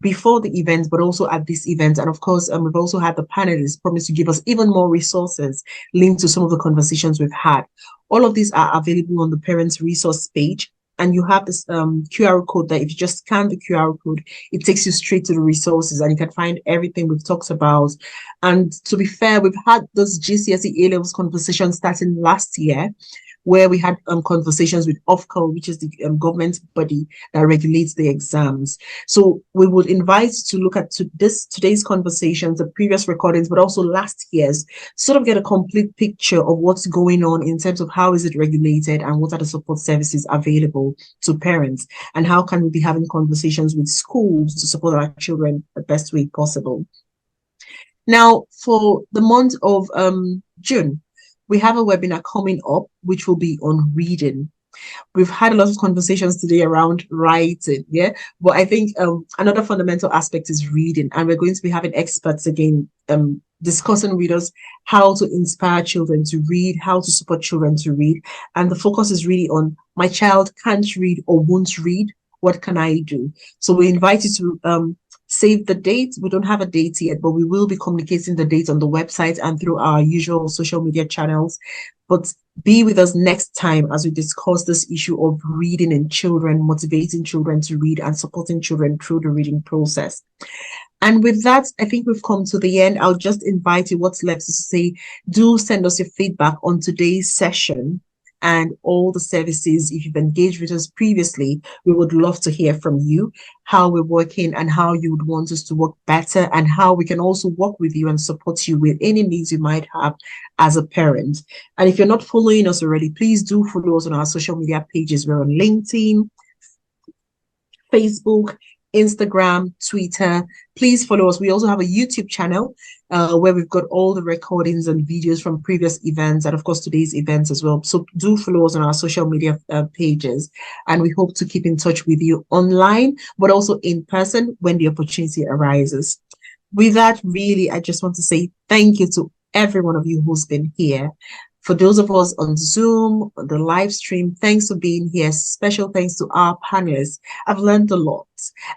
S1: before the event, but also at this event. And of course, we've also had the panelists promise to give us even more resources linked to some of the conversations we've had. All of these are available on the parents resource page. And you have this QR code that if you just scan the QR code, it takes you straight to the resources, and you can find everything we've talked about. And to be fair, we've had those GCSE A-levels conversations starting last year, where we had conversations with Ofcom, which is the government body that regulates the exams. So we would invite you to look at today's conversations, the previous recordings, but also last year's, sort of get a complete picture of what's going on in terms of how is it regulated and what are the support services available to parents, and how can we be having conversations with schools to support our children the best way possible. Now, for the month of June, we have a webinar coming up, which will be on reading. We've had a lot of conversations today around writing, but I think another fundamental aspect is reading, and we're going to be having experts again discussing with us how to inspire children to read, how to support children to read, and the focus is really on my child can't read or won't read, what can I do? So we invite you to save the date. We don't have a date yet, but we will be communicating the date on the website and through our usual social media channels. But be with us next time as we discuss this issue of reading in children, motivating children to read, and supporting children through the reading process. And with that, I think we've come to the end. I'll just invite you, what's left to say, do send us your feedback on today's session and all the services. If you've engaged with us previously, we would love to hear from you, how we're working and how you would want us to work better, and how we can also work with you and support you with any needs you might have as a parent. And if you're not following us already, please do follow us on our social media pages. We're on LinkedIn, Facebook, Instagram, Twitter. Please follow us. We also have a YouTube channel where we've got all the recordings and videos from previous events and, of course, today's events as well. So do follow us on our social media pages. And we hope to keep in touch with you online, but also in person when the opportunity arises. With that, really, I just want to say thank you to every one of you who's been here. For those of us on Zoom, the live stream, thanks for being here. Special thanks to our panelists. I've learned a lot.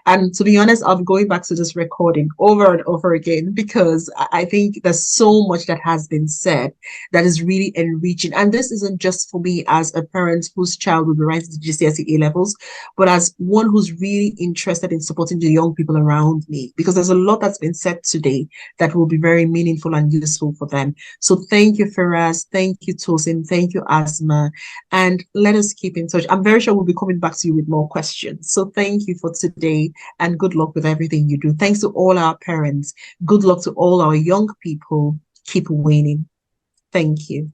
S1: And to be honest, I'll be going back to this recording over and over again because I think there's so much that has been said that is really enriching. And this isn't just for me as a parent whose child will be rising to GCSE A levels, but as one who's really interested in supporting the young people around me, because there's a lot that's been said today that will be very meaningful and useful for them. So thank you, Firas. Thank you, Tosin. Thank you, Asma. And let us keep in touch. I'm very sure we'll be coming back to you with more questions. So thank you for today and good luck with everything you do. Thanks to all our parents. Good luck to all our young people. Keep winning. Thank you.